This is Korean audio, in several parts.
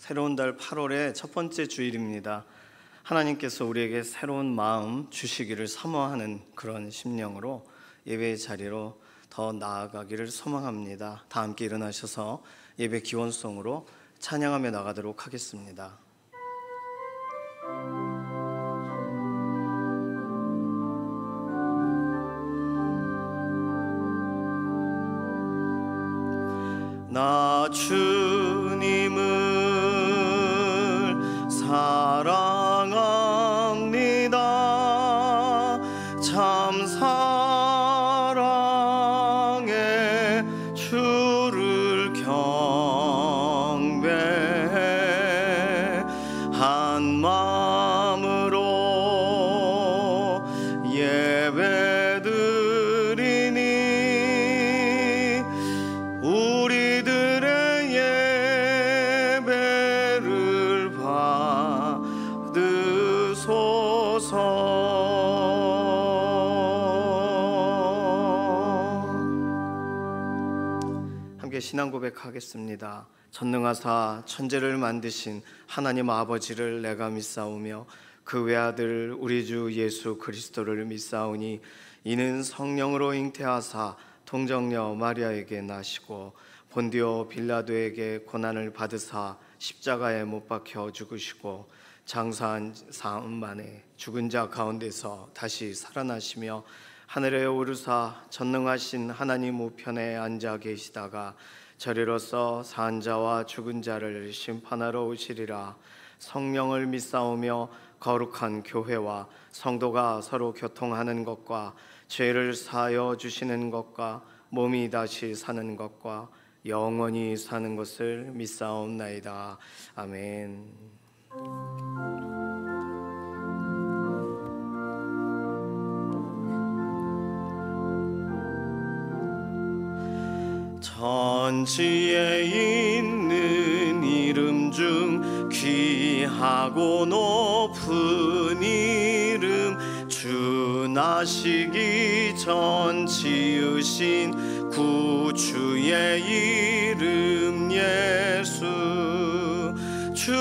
새로운 달 8월의 첫 번째 주일입니다. 하나님께서 우리에게 새로운 마음 주시기를 사모하는 그런 심령으로 예배의 자리로 더 나아가기를 소망합니다. 다 함께 일어나셔서 예배 기원송으로 찬양하며 나가도록 하겠습니다. 나 주님을 사랑합니다. 참 사랑의 주를 경배해 한 마음으로 예배드리니 우리들의 예배를 받으소서. 함께 신앙 고백하겠습니다. 전능하사 천지를 만드신 하나님 아버지를 내가 믿사오며 그 외아들 우리 주 예수 그리스도를 믿사오니 이는 성령으로 잉태하사 동정녀 마리아에게 나시고 본디오 빌라도에게 고난을 받으사 십자가에 못 박혀 죽으시고 장사한 사흘 만에 죽은 자 가운데서 다시 살아나시며 하늘에 오르사 전능하신 하나님 우편에 앉아 계시다가 저리로서 산 자와 죽은 자를 심판하러 오시리라. 성령을 믿사오며 거룩한 교회와 성도가 서로 교통하는 것과 죄를 사하여 주시는 것과 몸이 다시 사는 것과 영원히 사는 것을 믿사옵나이다. 아멘. 천지에 있는 이름 중 귀하고 높은 이름 주 나시기 전 지으신 구주의 이름 예수 주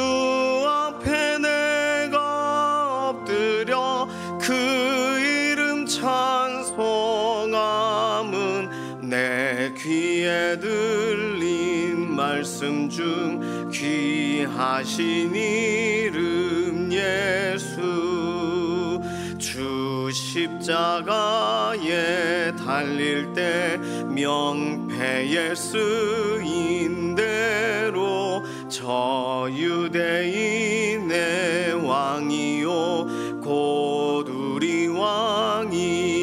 앞에 내가 엎드려 그 이름 찬송함은 내 귀에 들린 말씀 중 귀하신 이름 예수 주 십자가에 달릴 때 명패에 쓰인 대로 저 유대인의 왕이요 곧 우리 왕이시라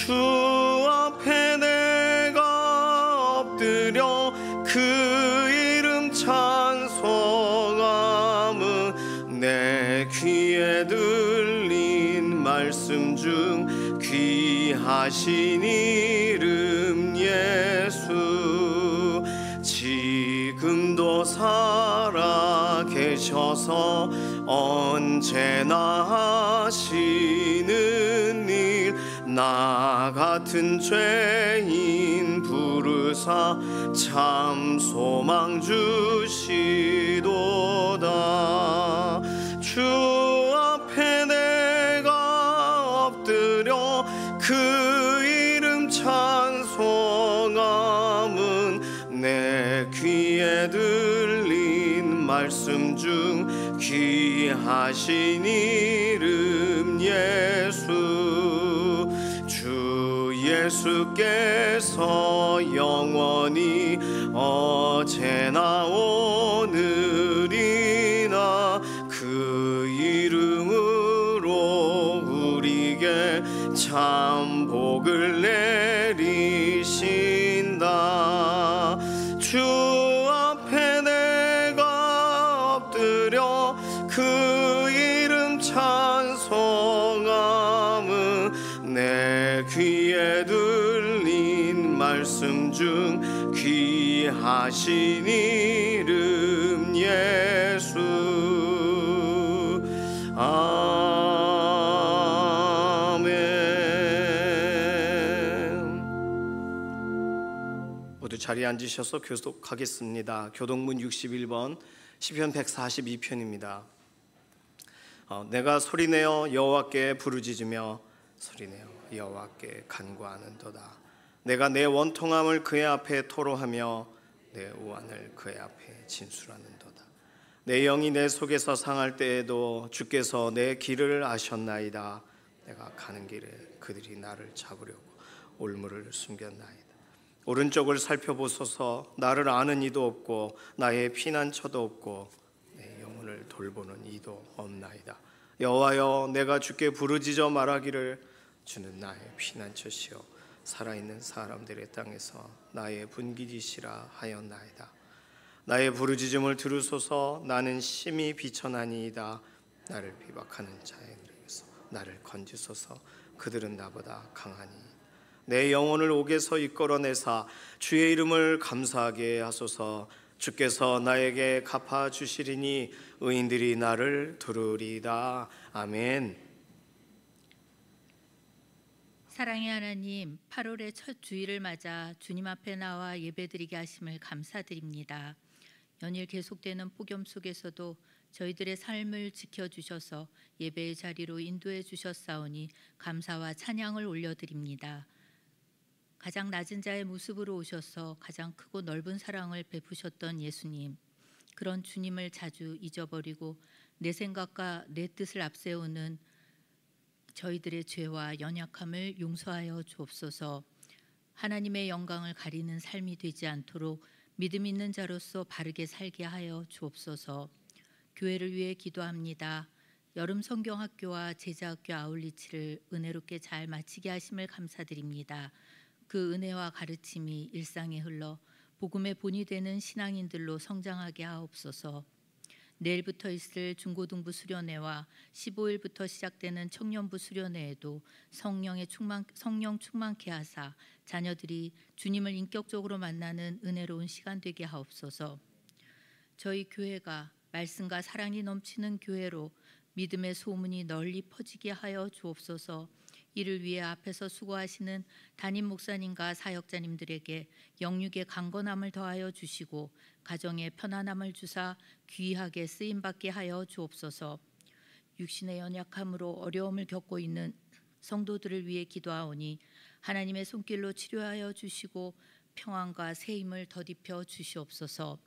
주 앞에 내가 엎드려 그 이름 찬송함은 내 귀에 들린 말씀 중 귀하신 이름 예수 지금도 살아 계셔서 언제나 하시는 일 나 같은 죄인 부르사 참 소망 주시도다 주 앞에 내가 엎드려 그 이름 찬송함은 내 귀에 들린 말씀 중 귀하신 이름 예수 주 예수께서 영원히 어제나 오늘이나 그 이름으로 우리에게 참 복을 내리신다 주 앞에 내가 엎드려 그 이름 찬송함은 내 귀에 들린 말씀 중 귀하신 이름 예수 아멘. 모두 자리에 앉으셔서 교독하겠습니다. 교독문 61번 시편 142편입니다. 내가 소리내어 여호와께 부르짖으며 소리내어 여호와께 간구하는도다. 내가 내 원통함을 그의 앞에 토로하며 내 우환을 그의 앞에 진술하는도다. 내 영이 내 속에서 상할 때에도 주께서 내 길을 아셨나이다. 내가 가는 길에 그들이 나를 잡으려고 올무를 숨겼나이다. 오른쪽을 살펴보소서. 나를 아는 이도 없고 나의 피난처도 없고 내 영혼을 돌보는 이도 없나이다. 여호와여, 내가 주께 부르짖어 말하기를 주는 나의 피난처시요 살아있는 사람들의 땅에서 나의 분깃이시라 하였나이다. 나의 부르짖음을 들으소서. 나는 심히 비천하니이다. 나를 비박하는 자들에게서 나를 건지소서. 그들은 나보다 강하니 내 영혼을 옥에서 이끌어내사 주의 이름을 감사하게 하소서. 주께서 나에게 갚아주시리니 의인들이 나를 들으리다. 아멘. 사랑의 하나님, 8월의 첫 주일을 맞아 주님 앞에 나와 예배드리게 하심을 감사드립니다. 연일 계속되는 폭염 속에서도 저희들의 삶을 지켜주셔서 예배의 자리로 인도해 주셨사오니 감사와 찬양을 올려드립니다. 가장 낮은 자의 모습으로 오셔서 가장 크고 넓은 사랑을 베푸셨던 예수님, 그런 주님을 자주 잊어버리고 내 생각과 내 뜻을 앞세우는 저희들의 죄와 연약함을 용서하여 주옵소서. 하나님의 영광을 가리는 삶이 되지 않도록 믿음 있는 자로서 바르게 살게 하여 주옵소서. 교회를 위해 기도합니다. 여름 성경학교와 제자학교 아울리치를 은혜롭게 잘 마치게 하심을 감사드립니다. 그 은혜와 가르침이 일상에 흘러 복음의 본이 되는 신앙인들로 성장하게 하옵소서. 내일부터 있을 중고등부 수련회와 15일부터 시작되는 청년부 수련회에도 성령 충만케 하사 자녀들이 주님을 인격적으로 만나는 은혜로운 시간 되게 하옵소서. 저희 교회가 말씀과 사랑이 넘치는 교회로 믿음의 소문이 널리 퍼지게 하여 주옵소서. 이를 위해 앞에서 수고하시는 담임 목사님과 사역자님들에게 영육의 강건함을 더하여 주시고 가정에 편안함을 주사 귀하게 쓰임받게 하여 주옵소서. 육신의 연약함으로 어려움을 겪고 있는 성도들을 위해 기도하오니 하나님의 손길로 치료하여 주시고 평안과 새 힘을 더딥혀 주시옵소서.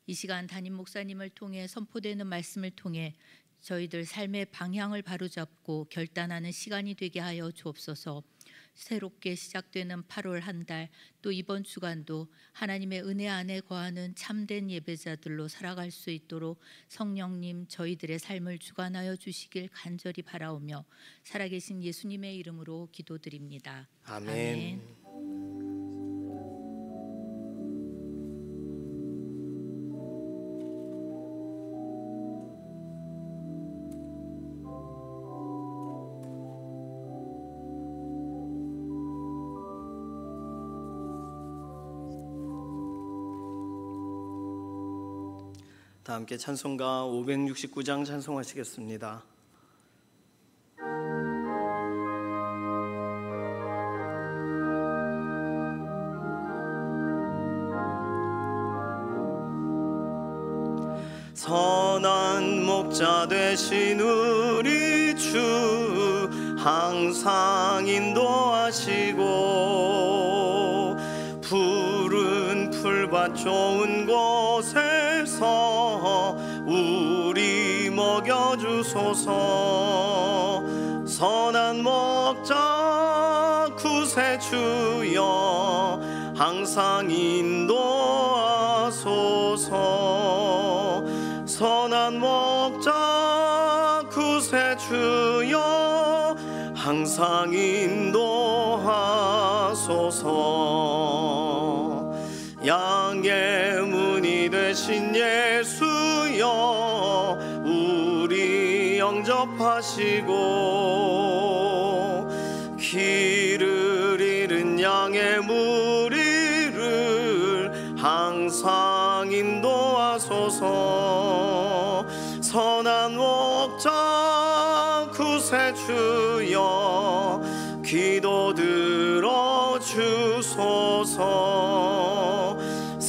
이 시간 담임 목사님을 통해 선포되는 말씀을 통해 저희들 삶의 방향을 바로잡고 결단하는 시간이 되게 하여 주옵소서. 새롭게 시작되는 8월 한 달, 또 이번 주간도 하나님의 은혜 안에 거하는 참된 예배자들로 살아갈 수 있도록 성령님 저희들의 삶을 주관하여 주시길 간절히 바라오며 살아계신 예수님의 이름으로 기도드립니다. 아멘. 다 함께 찬송가 569장 찬송하시겠습니다. 선한 목자 되신 우리 주 항상 인도하시고 푸른 풀밭 좋은 곳에서 우리 먹여주소서. 선한 목자 구세주여 항상 인도하소서. 선한 목자 구세주여 항상 인도하소서. 양의 문이 되신 예수여 우리 영접하시고 길을 잃은 양의 무리를 항상 인도하소서. 선한 목자 구세주여, 기도 들어주소서.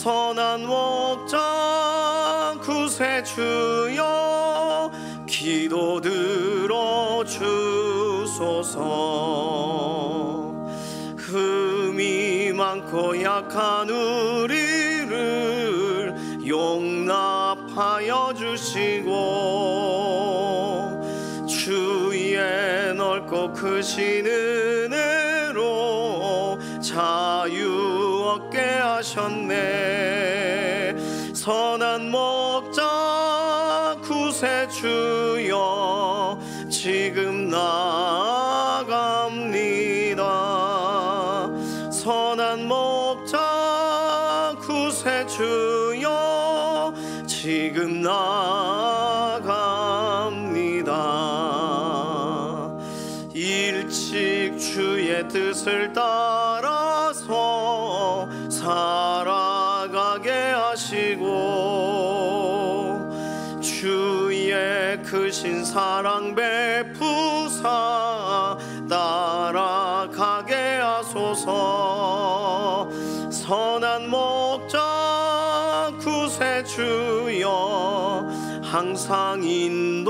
선한 목자 구세주여 기도 들어주소서. 흠이 많고 약한 우리를 용납하여 주시고 주의 넓고 크신 은혜로 자유 얻게 하셨네. 선한 목자 구세주여 지금 나아갑니다. 선한 목자 구세주여 지금 나아갑니다. 일찍 주의 뜻을 따라서 살아가게 하시고 주의 크신 사랑 베푸사 따라가게 하소서. 선한 목자 구세주여 항상 인도하소서.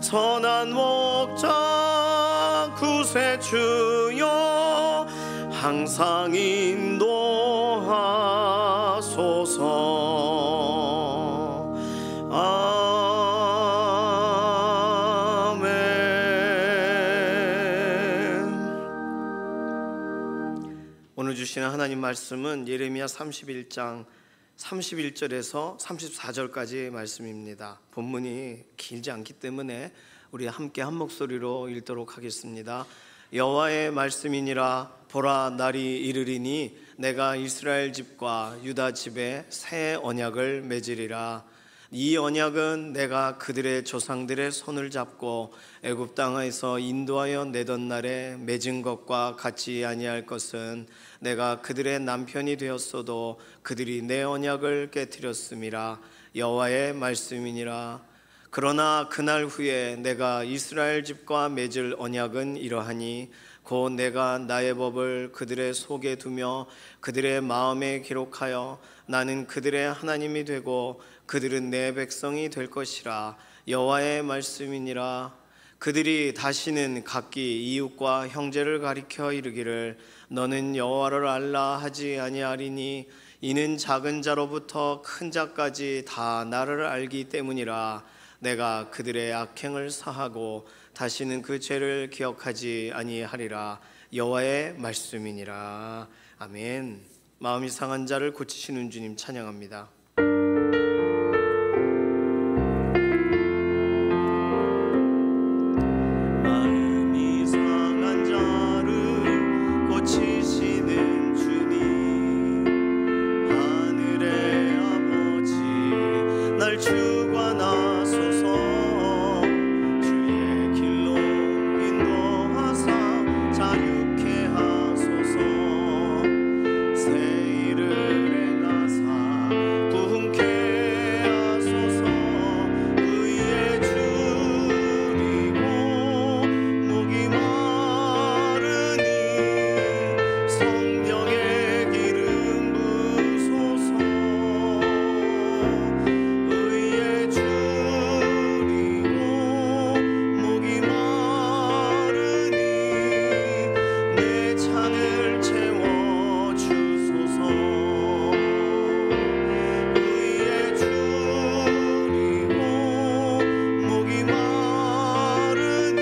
선한 목자 구세주여 항상 인도하소서. 오늘 주시는 하나님 말씀은 예레미야 31장 31절에서 34절까지의 말씀입니다. 본문이 길지 않기 때문에 우리 함께 한 목소리로 읽도록 하겠습니다. 여호와의 말씀이니라. 보라, 날이 이르리니 내가 이스라엘 집과 유다 집에 새 언약을 맺으리라. 이 언약은 내가 그들의 조상들의 손을 잡고 애굽 땅에서 인도하여 내던 날에 맺은 것과 같이 아니할 것은 내가 그들의 남편이 되었어도 그들이 내 언약을 깨뜨렸음이라. 여호와의 말씀이니라. 그러나 그날 후에 내가 이스라엘 집과 맺을 언약은 이러하니 곧 내가 나의 법을 그들의 속에 두며 그들의 마음에 기록하여 나는 그들의 하나님이 되고 그들은 내 백성이 될 것이라. 여호와의 말씀이니라. 그들이 다시는 각기 이웃과 형제를 가리켜 이르기를 너는 여호와를 알라 하지 아니하리니 이는 작은 자로부터 큰 자까지 다 나를 알기 때문이라. 내가 그들의 악행을 사하고 다시는 그 죄를 기억하지 아니하리라. 여호와의 말씀이니라. 아멘. 마음이 상한 자를 고치시는 주님 찬양합니다. 마음이 상한 자를 고치시는 주님, 하늘의 아버지 날 주관하소서. 주의 길로 인도하사 자유케 하소서. 새 일을 행하사 부흥케 하소서. 의에 줄이고 목이 마르니 성령의 기름 부소서. 의에 줄이고 목이 마르니 내 찬을 채워주소서. 의에 줄이고 목이 마르니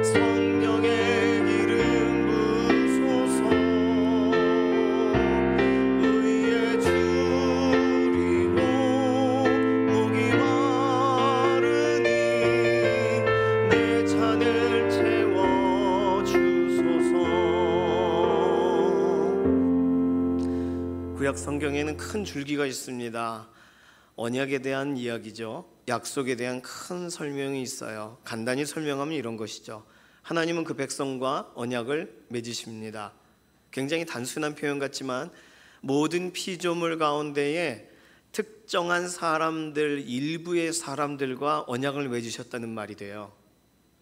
성령의 기름 부소서. 의에 줄이고 목이 마르니 내 찬을 채워주소서. 구약 성경에는 큰 줄기가 있습니다. 언약에 대한 이야기죠. 약속에 대한 큰 설명이 있어요. 간단히 설명하면 이런 것이죠. 하나님은 그 백성과 언약을 맺으십니다. 굉장히 단순한 표현 같지만 모든 피조물 가운데에 특정한 사람들, 일부의 사람들과 언약을 맺으셨다는 말이 돼요.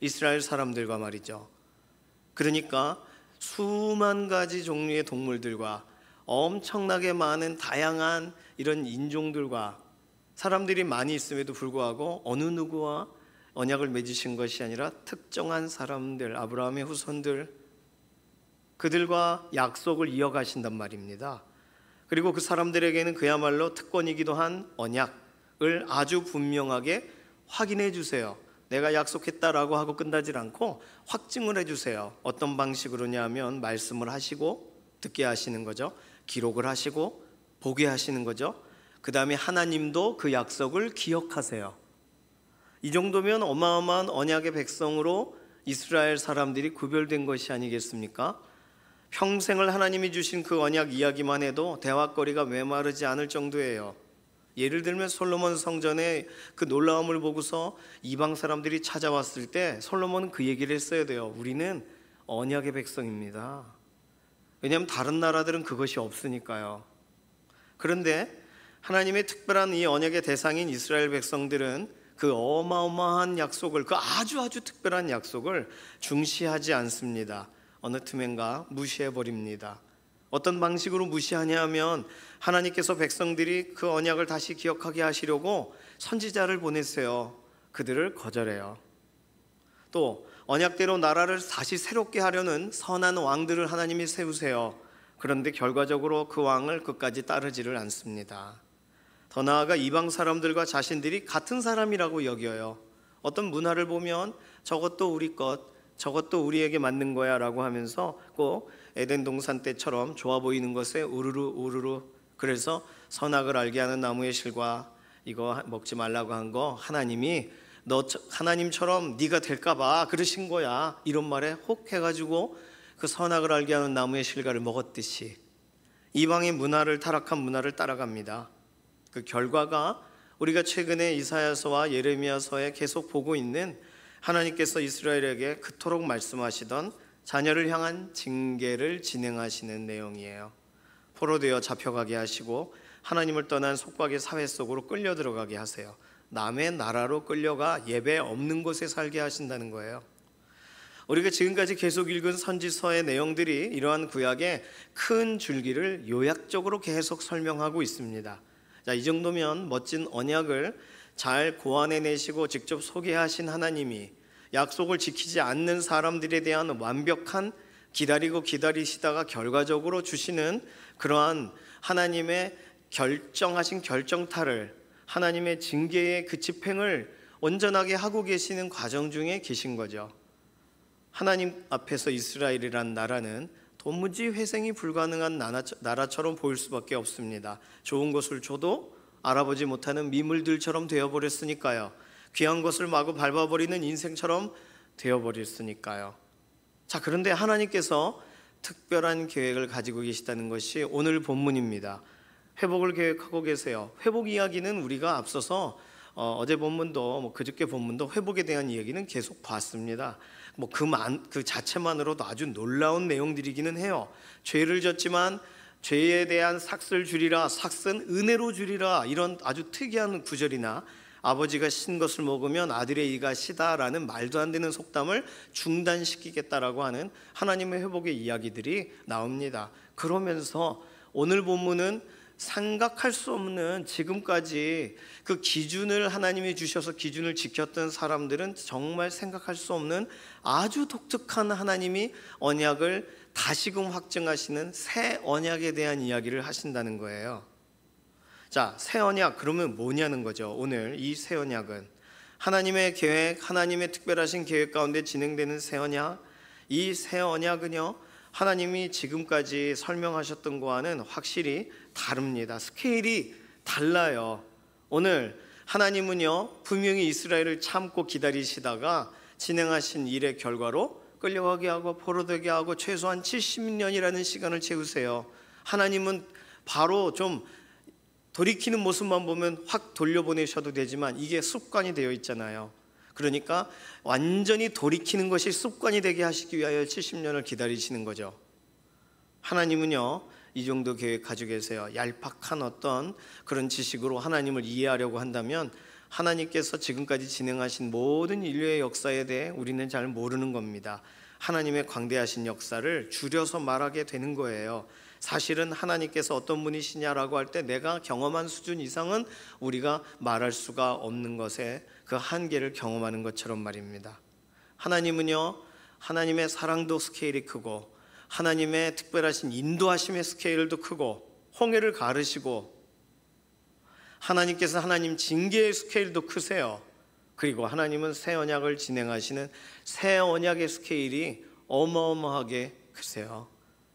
이스라엘 사람들과 말이죠. 그러니까 수만 가지 종류의 동물들과 엄청나게 많은 다양한 이런 인종들과 사람들이 많이 있음에도 불구하고 어느 누구와 언약을 맺으신 것이 아니라 특정한 사람들, 아브라함의 후손들, 그들과 약속을 이어가신단 말입니다. 그리고 그 사람들에게는 그야말로 특권이기도 한 언약을 아주 분명하게 확인해 주세요. 내가 약속했다라고 하고 끝나질 않고 확증을 해주세요. 어떤 방식으로냐 하면 말씀을 하시고 듣게 하시는 거죠. 기록을 하시고 보게 하시는 거죠. 그 다음에 하나님도 그 약속을 기억하세요. 이 정도면 어마어마한 언약의 백성으로 이스라엘 사람들이 구별된 것이 아니겠습니까? 평생을 하나님이 주신 그 언약 이야기만 해도 대화거리가 메마르지 않을 정도예요. 예를 들면 솔로몬 성전의 그 놀라움을 보고서 이방 사람들이 찾아왔을 때 솔로몬은 그 얘기를 했어야 돼요. 우리는 언약의 백성입니다. 왜냐하면 다른 나라들은 그것이 없으니까요. 그런데 하나님의 특별한 이 언약의 대상인 이스라엘 백성들은 그 어마어마한 약속을, 그 아주 특별한 약속을 중시하지 않습니다. 어느 틈엔가 무시해버립니다. 어떤 방식으로 무시하냐 하면 하나님께서 백성들이 그 언약을 다시 기억하게 하시려고 선지자를 보냈어요. 그들을 거절해요. 또 언약대로 나라를 다시 새롭게 하려는 선한 왕들을 하나님이 세우세요. 그런데 결과적으로 그 왕을 끝까지 따르지를 않습니다. 더 나아가 이방 사람들과 자신들이 같은 사람이라고 여겨요. 어떤 문화를 보면 저것도 우리 것, 저것도 우리에게 맞는 거야 라고 하면서 꼭 에덴 동산 때처럼 좋아 보이는 것에 우르르 그래서 선악을 알게 하는 나무의 실과 이거 먹지 말라고 한 거 하나님이 너 하나님처럼 네가 될까 봐 그러신 거야, 이런 말에 혹 해가지고 그 선악을 알게 하는 나무의 실과를 먹었듯이 이방의 문화를, 타락한 문화를 따라갑니다. 그 결과가 우리가 최근에 이사야서와 예레미야서에 계속 보고 있는 하나님께서 이스라엘에게 그토록 말씀하시던 자녀를 향한 징계를 진행하시는 내용이에요. 포로되어 잡혀가게 하시고 하나님을 떠난 속박의 사회 속으로 끌려 들어가게 하세요. 남의 나라로 끌려가 예배 없는 곳에 살게 하신다는 거예요. 우리가 지금까지 계속 읽은 선지서의 내용들이 이러한 구약의 큰 줄기를 요약적으로 계속 설명하고 있습니다. 자, 이 정도면 멋진 언약을 잘 고안해내시고 직접 소개하신 하나님이 약속을 지키지 않는 사람들에 대한 완벽한 기다리시다가 결과적으로 주시는 그러한 하나님의 결정하신 결정타를, 하나님의 징계의 그 집행을 온전하게 하고 계시는 과정 중에 계신 거죠. 하나님 앞에서 이스라엘이란 나라는 도무지 회생이 불가능한 나라처럼 보일 수밖에 없습니다. 좋은 것을 줘도 알아보지 못하는 미물들처럼 되어버렸으니까요. 귀한 것을 마구 밟아버리는 인생처럼 되어버렸으니까요. 자, 그런데 하나님께서 특별한 계획을 가지고 계시다는 것이 오늘 본문입니다. 회복을 계획하고 계세요. 회복 이야기는 우리가 앞서서 어제 본문도 그저께 본문도 회복에 대한 이야기는 계속 봤습니다. 그 자체만으로도 아주 놀라운 내용들이기는 해요. 죄를 졌지만 죄에 대한 삭슬 주리라, 삭은 은혜로 주리라, 이런 아주 특이한 구절이나 아버지가 신 것을 먹으면 아들의 이가 시다라는 말도 안 되는 속담을 중단시키겠다라고 하는 하나님의 회복의 이야기들이 나옵니다. 그러면서 오늘 본문은 생각할 수 없는, 지금까지 그 기준을 하나님이 주셔서 기준을 지켰던 사람들은 정말 생각할 수 없는 아주 독특한 하나님이 언약을 다시금 확증하시는 새 언약에 대한 이야기를 하신다는 거예요. 자, 새 언약 그러면 뭐냐는 거죠. 오늘 이 새 언약은 하나님의 계획, 하나님의 특별하신 계획 가운데 진행되는 새 언약. 이 새 언약은요, 하나님이 지금까지 설명하셨던 것과는 확실히 다릅니다. 스케일이 달라요. 오늘 하나님은요, 분명히 이스라엘을 참고 기다리시다가 진행하신 일의 결과로 끌려가게 하고 포로되게 하고 최소한 70년이라는 시간을 채우세요. 하나님은 바로 좀 돌이키는 모습만 보면 확 돌려보내셔도 되지만 이게 습관이 되어 있잖아요. 그러니까 완전히 돌이키는 것이 습관이 되게 하시기 위하여 70년을 기다리시는 거죠. 하나님은요, 이 정도 계획 가지고 계세요. 얄팍한 어떤 그런 지식으로 하나님을 이해하려고 한다면 하나님께서 지금까지 진행하신 모든 인류의 역사에 대해 우리는 잘 모르는 겁니다. 하나님의 광대하신 역사를 줄여서 말하게 되는 거예요. 사실은 하나님께서 어떤 분이시냐라고 할 때 내가 경험한 수준 이상은 우리가 말할 수가 없는 것에 그 한계를 경험하는 것처럼 말입니다. 하나님은요, 하나님의 사랑도 스케일이 크고 하나님의 특별하신 인도하심의 스케일도 크고 홍해를 가르시고 하나님께서 하나님 징계의 스케일도 크세요. 그리고 하나님은 새 언약을 진행하시는 새 언약의 스케일이 어마어마하게 크세요.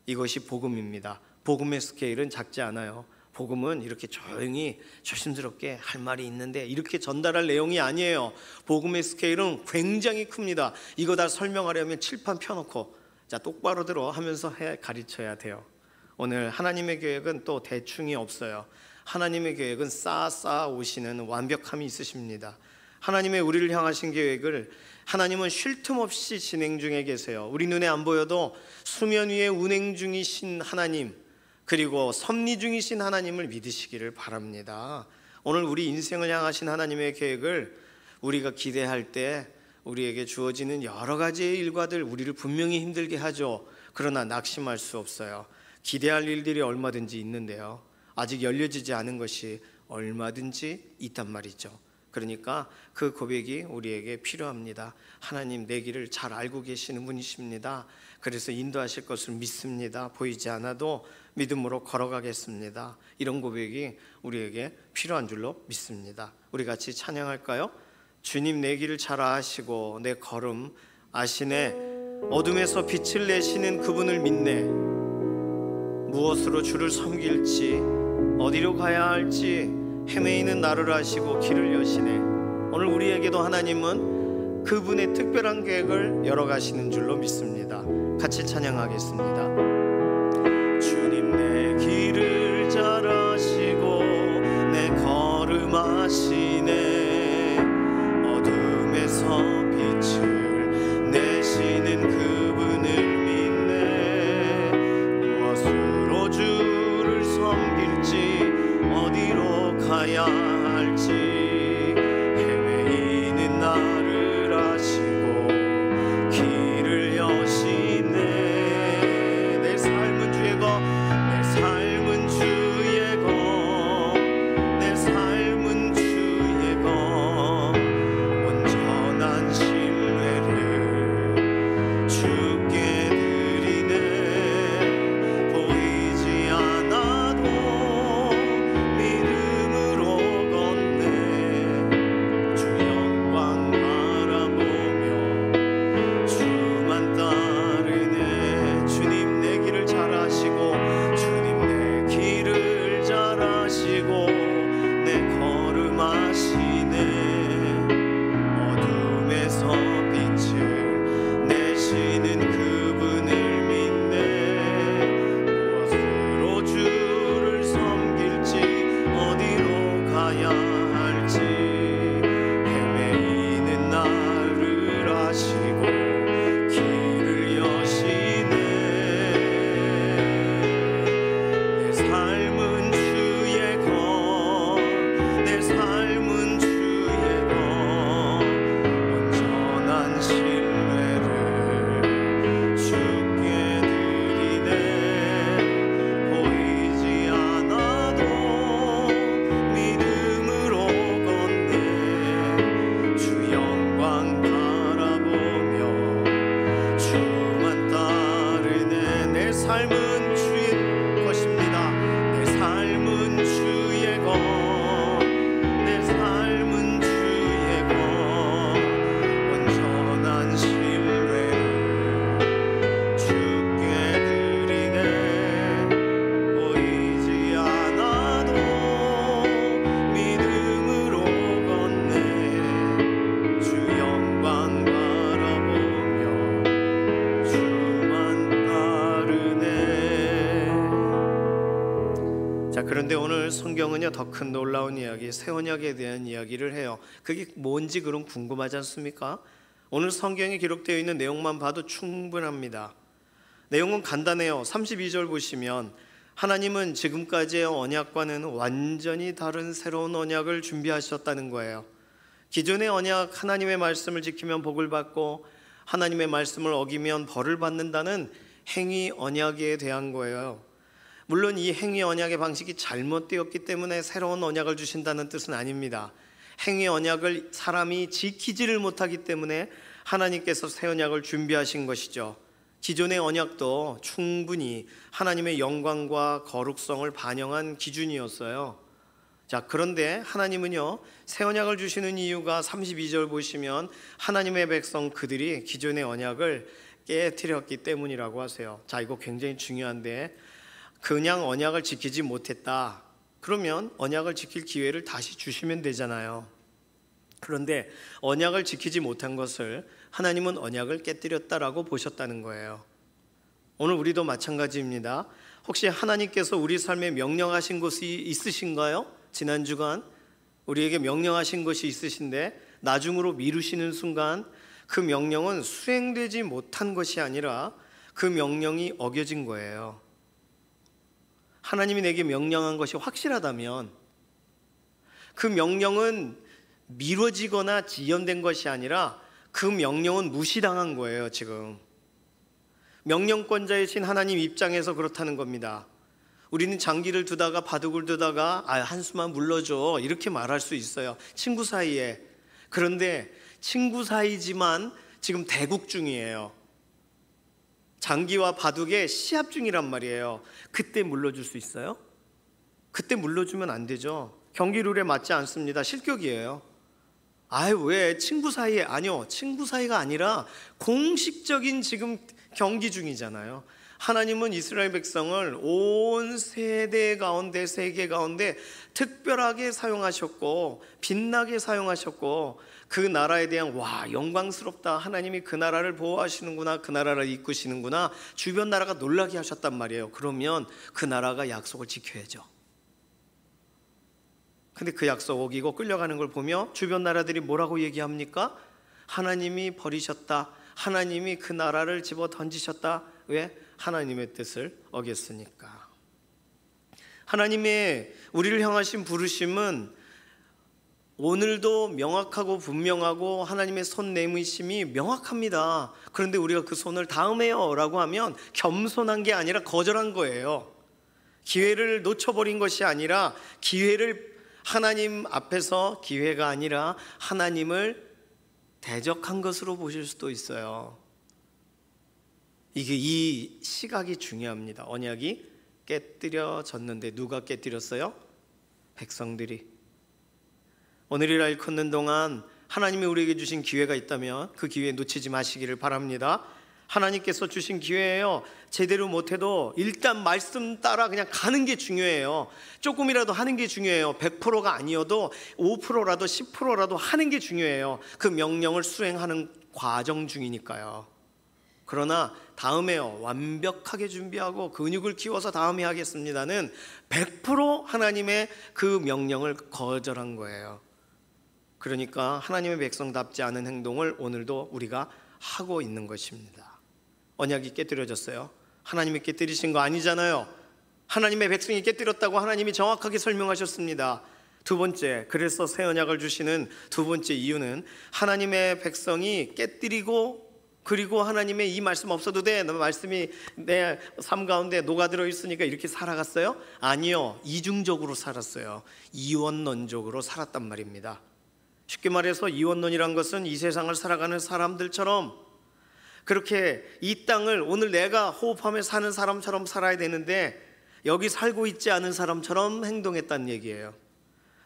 이것이 복음입니다. 복음의 스케일은 작지 않아요. 복음은 이렇게 조용히 조심스럽게 할 말이 있는데 이렇게 전달할 내용이 아니에요. 복음의 스케일은 굉장히 큽니다. 이거 다 설명하려면 칠판 펴놓고 자 똑바로 들어 하면서 가르쳐야 돼요. 오늘 하나님의 계획은 또 대충이 없어요. 하나님의 계획은 쌓아 오시는 완벽함이 있으십니다. 하나님의 우리를 향하신 계획을 하나님은 쉴 틈 없이 진행 중에 계세요. 우리 눈에 안 보여도 수면 위에 운행 중이신 하나님, 그리고 섭리 중이신 하나님을 믿으시기를 바랍니다. 오늘 우리 인생을 향하신 하나님의 계획을 우리가 기대할 때 우리에게 주어지는 여러 가지의 일과들 우리를 분명히 힘들게 하죠. 그러나 낙심할 수 없어요. 기대할 일들이 얼마든지 있는데요, 아직 열려지지 않은 것이 얼마든지 있단 말이죠. 그러니까 그 고백이 우리에게 필요합니다. 하나님 내 길을 잘 알고 계시는 분이십니다. 그래서 인도하실 것을 믿습니다. 보이지 않아도 믿음으로 걸어가겠습니다. 이런 고백이 우리에게 필요한 줄로 믿습니다. 우리 같이 찬양할까요? 주님 내 길을 잘 아시고 내 걸음 아시네. 어둠에서 빛을 내시는 그분을 믿네. 무엇으로 주를 섬길지 어디로 가야 할지 헤매이는 나를 아시고 길을 여시네. 오늘 우리에게도 하나님은 그분의 특별한 계획을 열어가시는 줄로 믿습니다. 같이 찬양하겠습니다. 주님 내 길을 잘 아시고 내 걸음 아시네. 어둠에서 빛을 내시는 그분을 믿네. 무엇으로 주를 섬길지 어디로 가야 할지 헤매이는 나를 아시고 길을 여시네. 내 삶은 주의 것, 내 삶은 주의 것, 내 삶은 주의 것. 온전한 신뢰를 주께 드리네. 보이지 않아도 그런데 오늘 성경은요 더 큰 놀라운 이야기, 새 언약에 대한 이야기를 해요. 그게 뭔지 그럼 궁금하지 않습니까? 오늘 성경에 기록되어 있는 내용만 봐도 충분합니다. 내용은 간단해요. 32절 보시면 하나님은 지금까지의 언약과는 완전히 다른 새로운 언약을 준비하셨다는 거예요. 기존의 언약, 하나님의 말씀을 지키면 복을 받고 하나님의 말씀을 어기면 벌을 받는다는 행위 언약에 대한 거예요. 물론 이 행위 언약의 방식이 잘못되었기 때문에 새로운 언약을 주신다는 뜻은 아닙니다. 행위 언약을 사람이 지키지를 못하기 때문에 하나님께서 새 언약을 준비하신 것이죠. 기존의 언약도 충분히 하나님의 영광과 거룩성을 반영한 기준이었어요. 자, 그런데 하나님은요, 새 언약을 주시는 이유가 32절 보시면 하나님의 백성 그들이 기존의 언약을 깨뜨렸기 때문이라고 하세요. 자, 이거 굉장히 중요한데, 그냥 언약을 지키지 못했다. 그러면 언약을 지킬 기회를 다시 주시면 되잖아요. 그런데 언약을 지키지 못한 것을 하나님은 언약을 깨뜨렸다라고 보셨다는 거예요. 오늘 우리도 마찬가지입니다. 혹시 하나님께서 우리 삶에 명령하신 것이 있으신가요? 지난 주간 우리에게 명령하신 것이 있으신데 나중으로 미루시는 순간 그 명령은 수행되지 못한 것이 아니라 그 명령이 어겨진 거예요. 하나님이 내게 명령한 것이 확실하다면 그 명령은 미뤄지거나 지연된 것이 아니라 그 명령은 무시당한 거예요. 지금 명령권자이신 하나님 입장에서 그렇다는 겁니다. 우리는 장기를 두다가 바둑을 두다가 한수만 물러줘 이렇게 말할 수 있어요, 친구 사이에. 그런데 친구 사이지만 지금 대국 중이에요. 장기와 바둑의 시합 중이란 말이에요. 그때 물러줄 수 있어요? 그때 물러주면 안 되죠. 경기 룰에 맞지 않습니다. 실격이에요. 왜 친구 사이에? 아니요, 친구 사이가 아니라 공식적인 지금 경기 중이잖아요. 하나님은 이스라엘 백성을 온 세대 가운데, 세계 가운데 특별하게 사용하셨고 빛나게 사용하셨고 그 나라에 대한 영광스럽다, 하나님이 그 나라를 보호하시는구나, 그 나라를 이끄시는구나, 주변 나라가 놀라게 하셨단 말이에요. 그러면 그 나라가 약속을 지켜야죠. 근데 그 약속 어기고 끌려가는 걸 보며 주변 나라들이 뭐라고 얘기합니까? 하나님이 버리셨다, 하나님이 그 나라를 집어 던지셨다. 왜? 하나님의 뜻을 어겼으니까. 하나님의 우리를 향하신 부르심은 오늘도 명확하고 분명하고 하나님의 손 내미심이 명확합니다. 그런데 우리가 그 손을 다음에요 라고 하면 겸손한 게 아니라 거절한 거예요. 기회를 놓쳐버린 것이 아니라 기회를 하나님 앞에서 기회가 아니라 하나님을 대적한 것으로 보실 수도 있어요. 이 시각이 중요합니다. 언약이 깨뜨려졌는데 누가 깨뜨렸어요? 백성들이. 오늘이라 일컫는 동안 하나님이 우리에게 주신 기회가 있다면 그 기회 놓치지 마시기를 바랍니다. 하나님께서 주신 기회예요. 제대로 못해도 일단 말씀 따라 그냥 가는 게 중요해요. 조금이라도 하는 게 중요해요. 100%가 아니어도 5%라도 10%라도 하는 게 중요해요. 그 명령을 수행하는 과정 중이니까요. 그러나 다음에요, 완벽하게 준비하고 근육을 키워서 다음에 하겠습니다는 100% 하나님의 그 명령을 거절한 거예요. 그러니까 하나님의 백성답지 않은 행동을 오늘도 우리가 하고 있는 것입니다. 언약이 깨뜨려졌어요. 하나님이 깨뜨리신 거 아니잖아요. 하나님의 백성이 깨뜨렸다고 하나님이 정확하게 설명하셨습니다. 두 번째, 그래서 새 언약을 주시는 두 번째 이유는 하나님의 백성이 깨뜨리고, 그리고 하나님의 이 말씀 없어도 돼, 말씀이 내 삶 가운데 녹아들어 있으니까 이렇게 살아갔어요? 아니요, 이중적으로 살았어요. 이원론적으로 살았단 말입니다. 쉽게 말해서 이원론이란 것은 이 세상을 살아가는 사람들처럼 그렇게 이 땅을 오늘 내가 호흡하며 사는 사람처럼 살아야 되는데 여기 살고 있지 않은 사람처럼 행동했다는 얘기예요.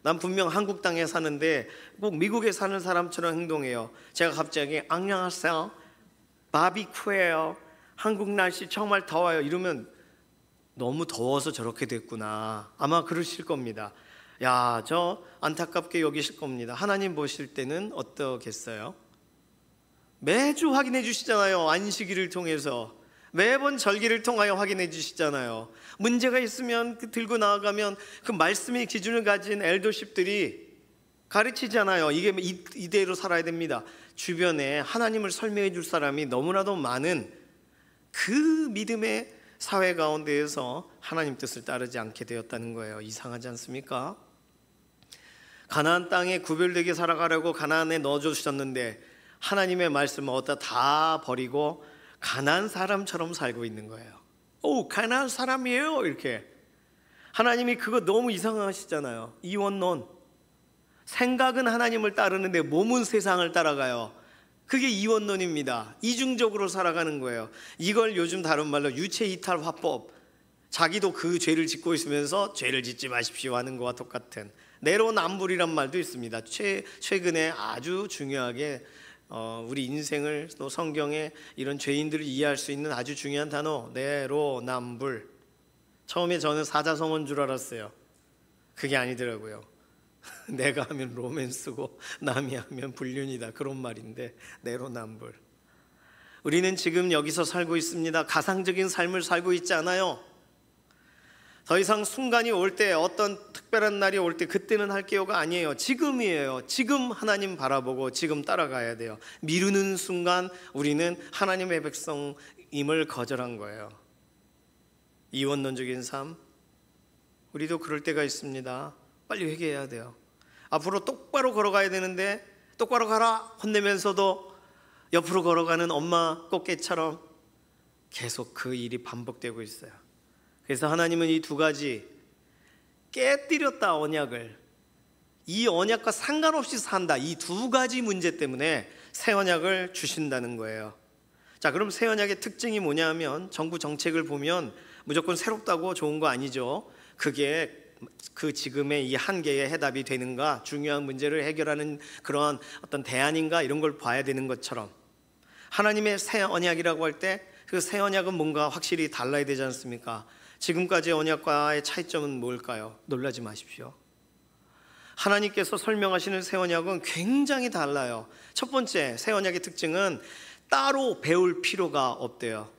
난 분명 한국 땅에 사는데 꼭 미국에 사는 사람처럼 행동해요. 제가 갑자기 안녕하세요, 바비큐예요, 한국 날씨 정말 더워요 이러면 너무 더워서 저렇게 됐구나, 아마 그러실 겁니다. 저 안타깝게 여기실 겁니다. 하나님 보실 때는 어떠겠어요? 매주 확인해 주시잖아요. 안식일을 통해서 매번 절기를 통하여 확인해 주시잖아요. 문제가 있으면 들고 나아가면 그 말씀의 기준을 가진 엘더십들이 가르치잖아요. 이게 이대로 살아야 됩니다. 주변에 하나님을 설명해 줄 사람이 너무나도 많은 그 믿음의 사회 가운데에서 하나님 뜻을 따르지 않게 되었다는 거예요. 이상하지 않습니까? 가나안 땅에 구별되게 살아가려고 가나안에 넣어주셨는데 하나님의 말씀을 어디다 다 버리고 가난한 사람처럼 살고 있는 거예요. 오, 가난한 사람이에요 이렇게. 하나님이 그거 너무 이상하시잖아요. 이원론. 생각은 하나님을 따르는데 몸은 세상을 따라가요. 그게 이원론입니다. 이중적으로 살아가는 거예요. 이걸 요즘 다른 말로 유체이탈 화법, 자기도 그 죄를 짓고 있으면서 죄를 짓지 마십시오 하는 것과 똑같은 내로남불이란 말도 있습니다. 최근에 아주 중요하게 우리 인생을 또 성경에 이런 죄인들을 이해할 수 있는 아주 중요한 단어, 내로남불. 처음에 저는 사자성어인 줄 알았어요. 그게 아니더라고요. 내가 하면 로맨스고 남이 하면 불륜이다, 그런 말인데 내로남불. 우리는 지금 여기서 살고 있습니다. 가상적인 삶을 살고 있지 않아요. 더 이상 순간이 올 때, 어떤 특별한 날이 올 때 그때는 할게요가 아니에요. 지금이에요. 지금 하나님 바라보고 지금 따라가야 돼요. 미루는 순간 우리는 하나님의 백성임을 거절한 거예요. 이원론적인 삶, 우리도 그럴 때가 있습니다. 빨리 회개해야 돼요. 앞으로 똑바로 걸어가야 되는데 똑바로 가라 혼내면서도 옆으로 걸어가는 엄마 꽃게처럼 계속 그 일이 반복되고 있어요. 그래서 하나님은 이 두 가지, 깨뜨렸다 언약을, 이 언약과 상관없이 산다, 이 두 가지 문제 때문에 새 언약을 주신다는 거예요. 자, 그럼 새 언약의 특징이 뭐냐 하면, 정부 정책을 보면 무조건 새롭다고 좋은 거 아니죠. 그게 그 지금의 이 한계에 해답이 되는가, 중요한 문제를 해결하는 그런 어떤 대안인가, 이런 걸 봐야 되는 것처럼 하나님의 새 언약이라고 할 때 그 새 언약은 뭔가 확실히 달라야 되지 않습니까? 지금까지의 언약과의 차이점은 뭘까요? 놀라지 마십시오. 하나님께서 설명하시는 새 언약은 굉장히 달라요. 첫 번째, 새 언약의 특징은 따로 배울 필요가 없대요.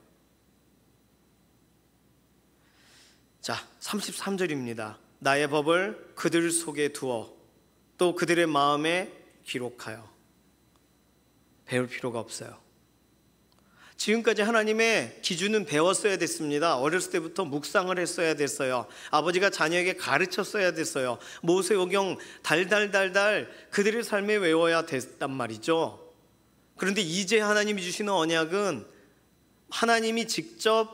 자, 33절입니다. 나의 법을 그들 속에 두어 또 그들의 마음에 기록하여. 배울 필요가 없어요. 지금까지 하나님의 기준은 배웠어야 됐습니다. 어렸을 때부터 묵상을 했어야 됐어요. 아버지가 자녀에게 가르쳤어야 됐어요. 모세오경 달달달달 그들의 삶에 외워야 됐단 말이죠. 그런데 이제 하나님이 주시는 언약은 하나님이 직접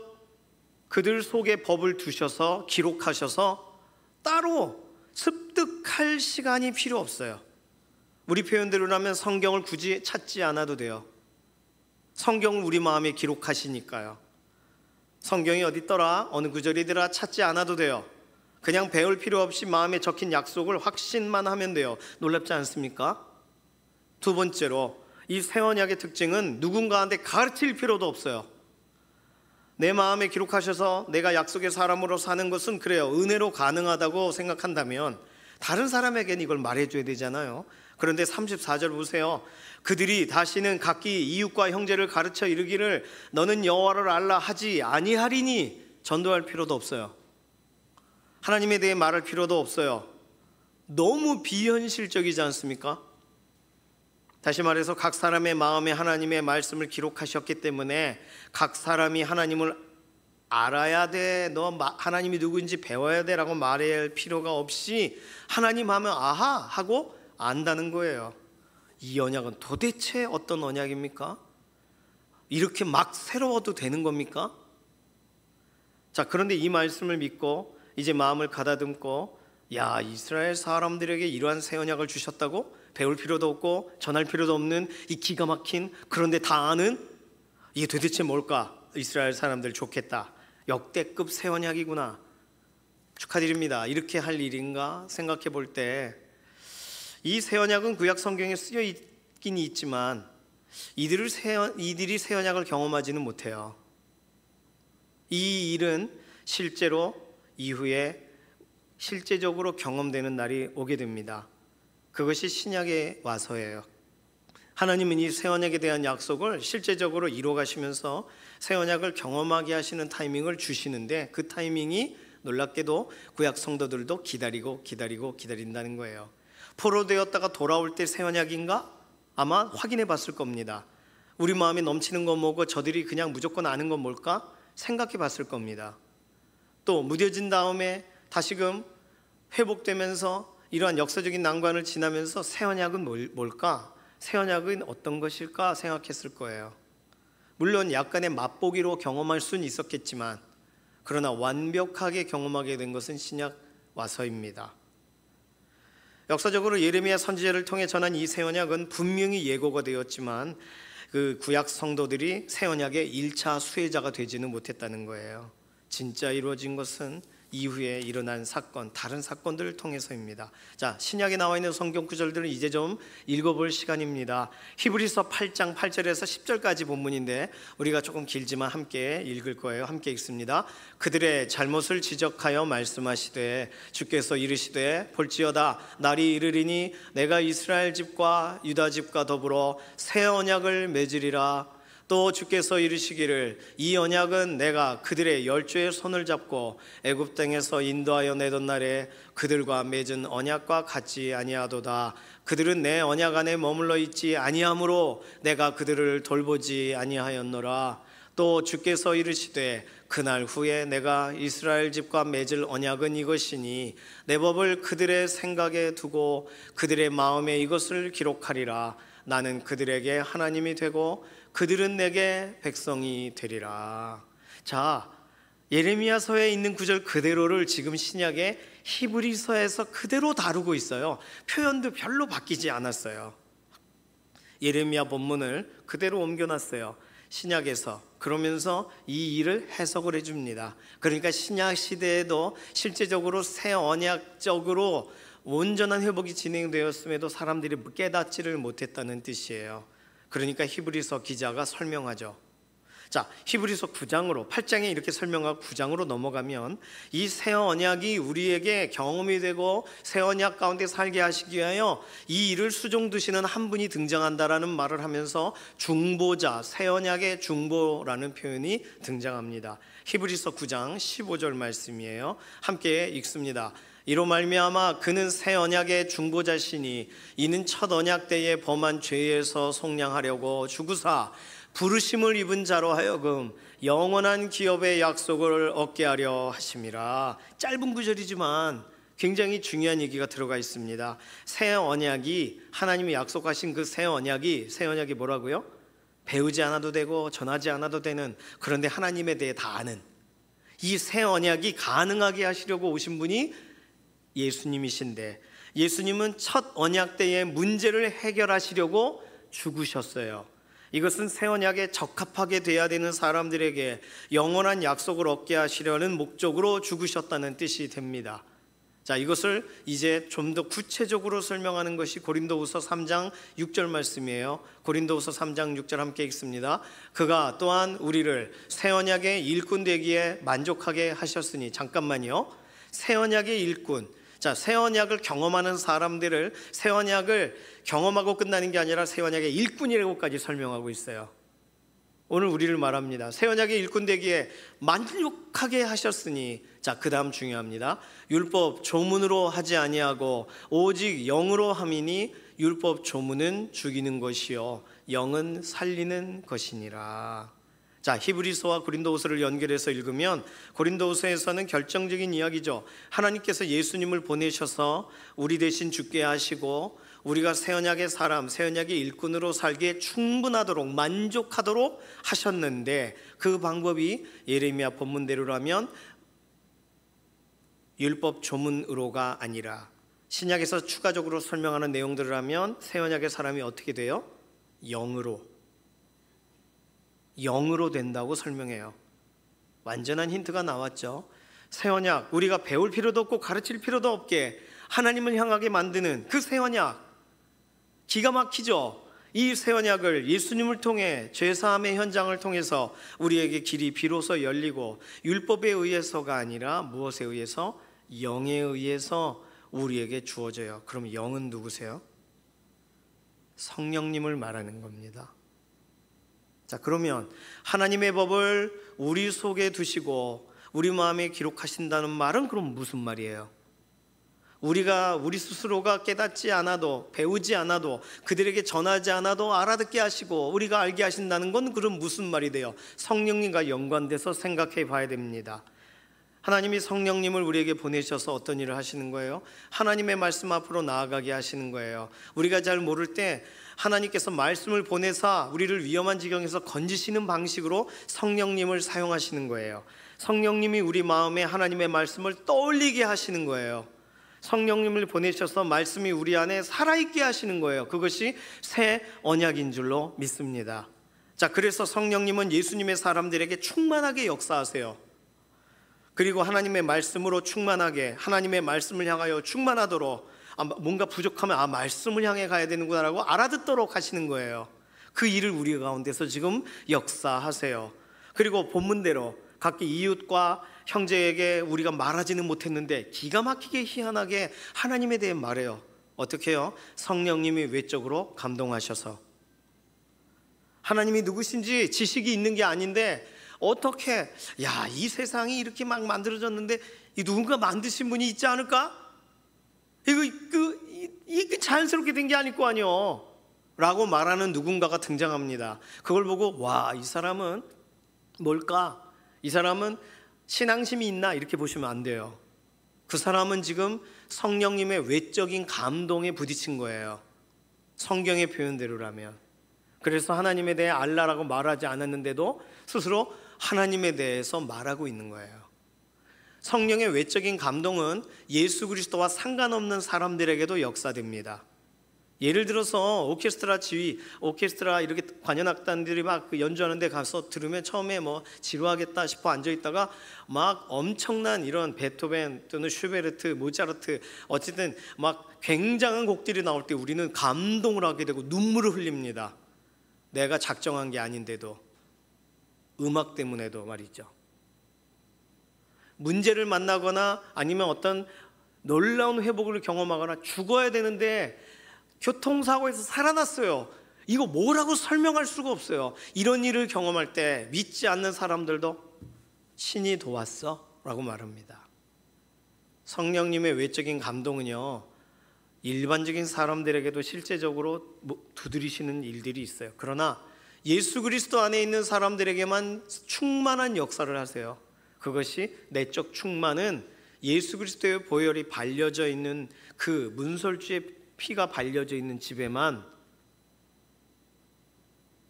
그들 속에 법을 두셔서 기록하셔서 따로 습득할 시간이 필요 없어요. 우리 표현대로라면 성경을 굳이 찾지 않아도 돼요. 성경을 우리 마음에 기록하시니까요. 성경이 어디 있더라, 어느 구절이더라 찾지 않아도 돼요. 그냥 배울 필요 없이 마음에 적힌 약속을 확신만 하면 돼요. 놀랍지 않습니까? 두 번째로, 이 새 언약의 특징은 누군가한테 가르칠 필요도 없어요. 내 마음에 기록하셔서 내가 약속의 사람으로 사는 것은 그래요, 은혜로 가능하다고 생각한다면 다른 사람에게는 이걸 말해줘야 되잖아요. 그런데 34절 보세요. 그들이 다시는 각기 이웃과 형제를 가르쳐 이르기를 너는 여호와를 알라 하지 아니하리니 전도할 필요도 없어요. 하나님에 대해 말할 필요도 없어요. 너무 비현실적이지 않습니까? 다시 말해서 각 사람의 마음에 하나님의 말씀을 기록하셨기 때문에 각 사람이 하나님을 알아야 돼, 너 하나님이 누구인지 배워야 돼 라고 말할 필요가 없이 하나님 하면 아하 하고 안다는 거예요. 이 언약은 도대체 어떤 언약입니까? 이렇게 막 새로워도 되는 겁니까? 자, 그런데 이 말씀을 믿고 이제 마음을 가다듬고, 야, 이스라엘 사람들에게 이러한 새 언약을 주셨다고? 배울 필요도 없고 전할 필요도 없는 이 기가 막힌, 그런데 다 아는, 이게 도대체 뭘까? 이스라엘 사람들 좋겠다, 역대급 새 언약이구나, 축하드립니다, 이렇게 할 일인가 생각해 볼 때, 이 새 언약은 구약 성경에 쓰여 있긴 있지만 이들이 새 언약을 경험하지는 못해요. 이 일은 실제로 이후에 실제적으로 경험되는 날이 오게 됩니다. 그것이 신약에 와서예요. 하나님은 이 새 언약에 대한 약속을 실제적으로 이루어 가시면서 새 언약을 경험하게 하시는 타이밍을 주시는데, 그 타이밍이 놀랍게도 구약 성도들도 기다린다는 거예요. 포로되었다가 돌아올 때 새 언약인가? 아마 확인해 봤을 겁니다. 우리 마음에 넘치는 건 뭐고 저들이 그냥 무조건 아는 건 뭘까? 생각해 봤을 겁니다. 또 무뎌진 다음에 다시금 회복되면서 이러한 역사적인 난관을 지나면서 새 언약은 뭘까? 새 언약은 어떤 것일까 생각했을 거예요. 물론 약간의 맛보기로 경험할 수는 있었겠지만 그러나 완벽하게 경험하게 된 것은 신약 와서입니다. 역사적으로 예레미야 선지자를 통해 전한 이 새 언약은 분명히 예고가 되었지만 그 구약 성도들이 새 언약의 1차 수혜자가 되지는 못했다는 거예요. 진짜 이루어진 것은 이후에 일어난 사건, 다른 사건들을 통해서입니다. 자, 신약에 나와 있는 성경 구절들을 이제 좀 읽어볼 시간입니다. 히브리서 8장 8절에서 10절까지 본문인데 우리가 조금 길지만 함께 읽을 거예요. 함께 읽습니다. 그들의 잘못을 지적하여 말씀하시되 주께서 이르시되 볼지어다 날이 이르리니 내가 이스라엘 집과 유다 집과 더불어 새 언약을 맺으리라. 또 주께서 이르시기를 이 언약은 내가 그들의 열조의 손을 잡고 애굽 땅에서 인도하여 내던 날에 그들과 맺은 언약과 같지 아니하도다. 그들은 내 언약 안에 머물러 있지 아니하므로 내가 그들을 돌보지 아니하였노라. 또 주께서 이르시되 그날 후에 내가 이스라엘 집과 맺을 언약은 이것이니 내 법을 그들의 생각에 두고 그들의 마음에 이것을 기록하리라. 나는 그들에게 하나님이 되고 그들은 내게 백성이 되리라. 자, 예레미야서에 있는 구절 그대로를 지금 신약의 히브리서에서 그대로 다루고 있어요. 표현도 별로 바뀌지 않았어요. 예레미야 본문을 그대로 옮겨놨어요, 신약에서. 그러면서 이 일을 해석을 해줍니다. 그러니까 신약 시대에도 실제적으로 새 언약적으로 온전한 회복이 진행되었음에도 사람들이 깨닫지를 못했다는 뜻이에요. 그러니까 히브리서 기자가 설명하죠. 자, 히브리서 9장으로 8장에 이렇게 설명하고 9장으로 넘어가면 이 새 언약이 우리에게 경험이 되고 새 언약 가운데 살게 하시기 위하여 이 일을 수종두시는 한 분이 등장한다라는 말을 하면서 중보자, 새 언약의 중보라는 표현이 등장합니다. 히브리서 9장 15절 말씀이에요. 함께 읽습니다. 이로 말미암아 그는 새 언약의 중보자시니 이는 첫 언약 때에 범한 죄에서 속량하려고 죽으사 부르심을 입은 자로 하여금 영원한 기업의 약속을 얻게 하려 하심이라. 짧은 구절이지만 굉장히 중요한 얘기가 들어가 있습니다. 새 언약이, 하나님이 약속하신 그 새 언약이 뭐라고요? 배우지 않아도 되고 전하지 않아도 되는, 그런데 하나님에 대해 다 아는 이 새 언약이 가능하게 하시려고 오신 분이 예수님이신데, 예수님은 첫 언약 때의 문제를 해결하시려고 죽으셨어요. 이것은 새 언약에 적합하게 돼야 되는 사람들에게 영원한 약속을 얻게 하시려는 목적으로 죽으셨다는 뜻이 됩니다. 자, 이것을 이제 좀 더 구체적으로 설명하는 것이 고린도후서 3장 6절 말씀이에요. 고린도후서 3장 6절 함께 읽습니다. 그가 또한 우리를 새 언약의 일꾼 되기에 만족하게 하셨으니. 잠깐만요. 새 언약의 일꾼. 자, 새 언약을 경험하는 사람들을 새 언약을 경험하고 끝나는 게 아니라 새 언약의 일꾼이라고까지 설명하고 있어요. 오늘 우리를 말합니다. 새 언약의 일꾼 되기에 만족하게 하셨으니. 자, 그 다음 중요합니다. 율법 조문으로 하지 아니하고 오직 영으로 함이니 율법 조문은 죽이는 것이요 영은 살리는 것이니라. 자, 히브리서와 고린도후서를 연결해서 읽으면 고린도후서에서는 결정적인 이야기죠. 하나님께서 예수님을 보내셔서 우리 대신 죽게 하시고 우리가 새 언약의 사람, 새 언약의 일꾼으로 살기에 충분하도록, 만족하도록 하셨는데, 그 방법이 예레미야 본문대로라면 율법 조문으로가 아니라 신약에서 추가적으로 설명하는 내용들을 하면 새 언약의 사람이 어떻게 돼요? 영으로 된다고 설명해요. 완전한 힌트가 나왔죠. 새 언약, 우리가 배울 필요도 없고 가르칠 필요도 없게 하나님을 향하게 만드는 그 새 언약, 기가 막히죠. 이 새 언약을 예수님을 통해 죄사함의 현장을 통해서 우리에게 길이 비로소 열리고 율법에 의해서가 아니라 무엇에 의해서? 영에 의해서 우리에게 주어져요. 그럼 영은 누구세요? 성령님을 말하는 겁니다. 자, 그러면 하나님의 법을 우리 속에 두시고 우리 마음에 기록하신다는 말은 그럼 무슨 말이에요? 우리 스스로가 깨닫지 않아도, 배우지 않아도, 그들에게 전하지 않아도 알아듣게 하시고 우리가 알게 하신다는 건 그럼 무슨 말이 돼요? 성령님과 연관돼서 생각해 봐야 됩니다. 하나님이 성령님을 우리에게 보내셔서 어떤 일을 하시는 거예요? 하나님의 말씀 앞으로 나아가게 하시는 거예요. 우리가 잘 모를 때 하나님께서 말씀을 보내사 우리를 위험한 지경에서 건지시는 방식으로 성령님을 사용하시는 거예요. 성령님이 우리 마음에 하나님의 말씀을 떠올리게 하시는 거예요. 성령님을 보내셔서 말씀이 우리 안에 살아있게 하시는 거예요. 그것이 새 언약인 줄로 믿습니다. 자, 그래서 성령님은 예수님의 사람들에게 충만하게 역사하세요. 그리고 하나님의 말씀으로 충만하게, 하나님의 말씀을 향하여 충만하도록, 뭔가 부족하면 말씀을 향해 가야 되는구나라고 알아듣도록 하시는 거예요. 그 일을 우리 가운데서 지금 역사하세요. 그리고 본문대로 각기 이웃과 형제에게 우리가 말하지는 못했는데 기가 막히게 희한하게 하나님에 대해 말해요. 어떻게 해요? 성령님이 외적으로 감동하셔서. 하나님이 누구신지 지식이 있는 게 아닌데 어떻게, 이 세상이 이렇게 막 만들어졌는데 이 누군가 만드신 분이 있지 않을까? 이거 자연스럽게 된 게 아닐 거 아니요 라고 말하는 누군가가 등장합니다. 그걸 보고 이 사람은 뭘까? 이 사람은 신앙심이 있나? 이렇게 보시면 안 돼요. 그 사람은 지금 성령님의 외적인 감동에 부딪힌 거예요. 성경의 표현대로라면. 그래서 하나님에 대해 알라라고 말하지 않았는데도 스스로 하나님에 대해서 말하고 있는 거예요. 성령의 외적인 감동은 예수 그리스도와 상관없는 사람들에게도 역사됩니다. 예를 들어서 오케스트라 지휘, 오케스트라 이렇게 관현악단들이 막 연주하는데 가서 들으면 처음에 지루하겠다 싶어 앉아있다가 막 엄청난 이런 베토벤 또는 슈베르트, 모차르트 어쨌든 막 굉장한 곡들이 나올 때 우리는 감동을 하게 되고 눈물을 흘립니다. 내가 작정한 게 아닌데도, 음악 때문에도 말이죠. 문제를 만나거나 아니면 어떤 놀라운 회복을 경험하거나 죽어야 되는데 교통사고에서 살아났어요. 이거 뭐라고 설명할 수가 없어요. 이런 일을 경험할 때 믿지 않는 사람들도 신이 도왔어 라고 말합니다. 성령님의 외적인 감동은요, 일반적인 사람들에게도 실제적으로 두드리시는 일들이 있어요. 그러나 예수 그리스도 안에 있는 사람들에게만 충만한 역사를 하세요. 그것이 내적 충만은 예수 그리스도의 보혈이 발려져 있는 그 문설주의 피가 발려져 있는 집에만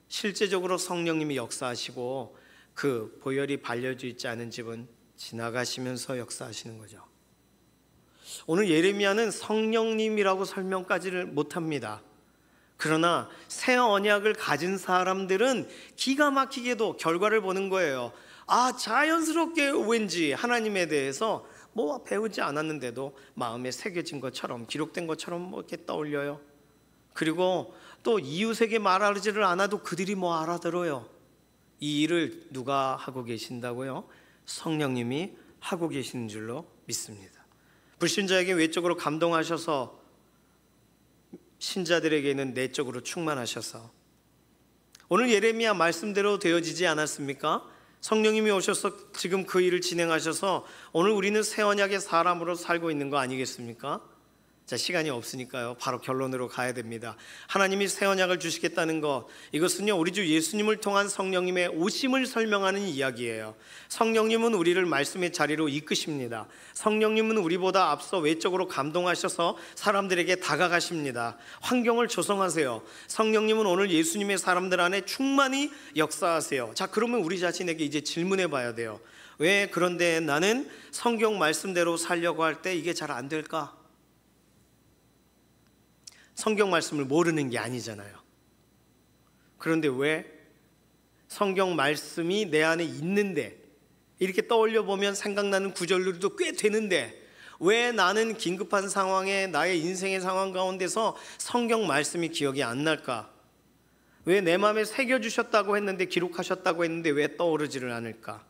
실제적으로 성령님이 역사하시고, 그 보혈이 발려져 있지 않은 집은 지나가시면서 역사하시는 거죠. 오늘 예레미야는 성령님이라고 설명까지를 못합니다. 그러나 새 언약을 가진 사람들은 기가 막히게도 결과를 보는 거예요. 자연스럽게 왠지 하나님에 대해서 배우지 않았는데도 마음에 새겨진 것처럼, 기록된 것처럼 이렇게 떠올려요. 그리고 또 이웃에게 말하지를 않아도 그들이 알아들어요. 이 일을 누가 하고 계신다고요? 성령님이 하고 계시는 줄로 믿습니다. 불신자에게 외적으로 감동하셔서 신자들에게는 내적으로 충만하셔서 오늘 예레미야 말씀대로 되어지지 않았습니까? 성령님이 오셔서 지금 그 일을 진행하셔서 오늘 우리는 새 언약의 사람으로 살고 있는 거 아니겠습니까? 자, 시간이 없으니까요, 바로 결론으로 가야 됩니다. 하나님이 새 언약을 주시겠다는 것, 이것은요 우리 주 예수님을 통한 성령님의 오심을 설명하는 이야기예요. 성령님은 우리를 말씀의 자리로 이끄십니다. 성령님은 우리보다 앞서 외적으로 감동하셔서 사람들에게 다가가십니다. 환경을 조성하세요. 성령님은 오늘 예수님의 사람들 안에 충만히 역사하세요. 자, 그러면 우리 자신에게 이제 질문해 봐야 돼요. 왜 그런데 나는 성경 말씀대로 살려고 할 때 이게 잘 안 될까? 성경 말씀을 모르는 게 아니잖아요. 그런데 왜 성경 말씀이 내 안에 있는데, 이렇게 떠올려 보면 생각나는 구절들도 꽤 되는데 왜 나는 긴급한 상황에, 나의 인생의 상황 가운데서 성경 말씀이 기억이 안 날까? 왜 내 마음에 새겨주셨다고 했는데, 기록하셨다고 했는데 왜 떠오르지를 않을까?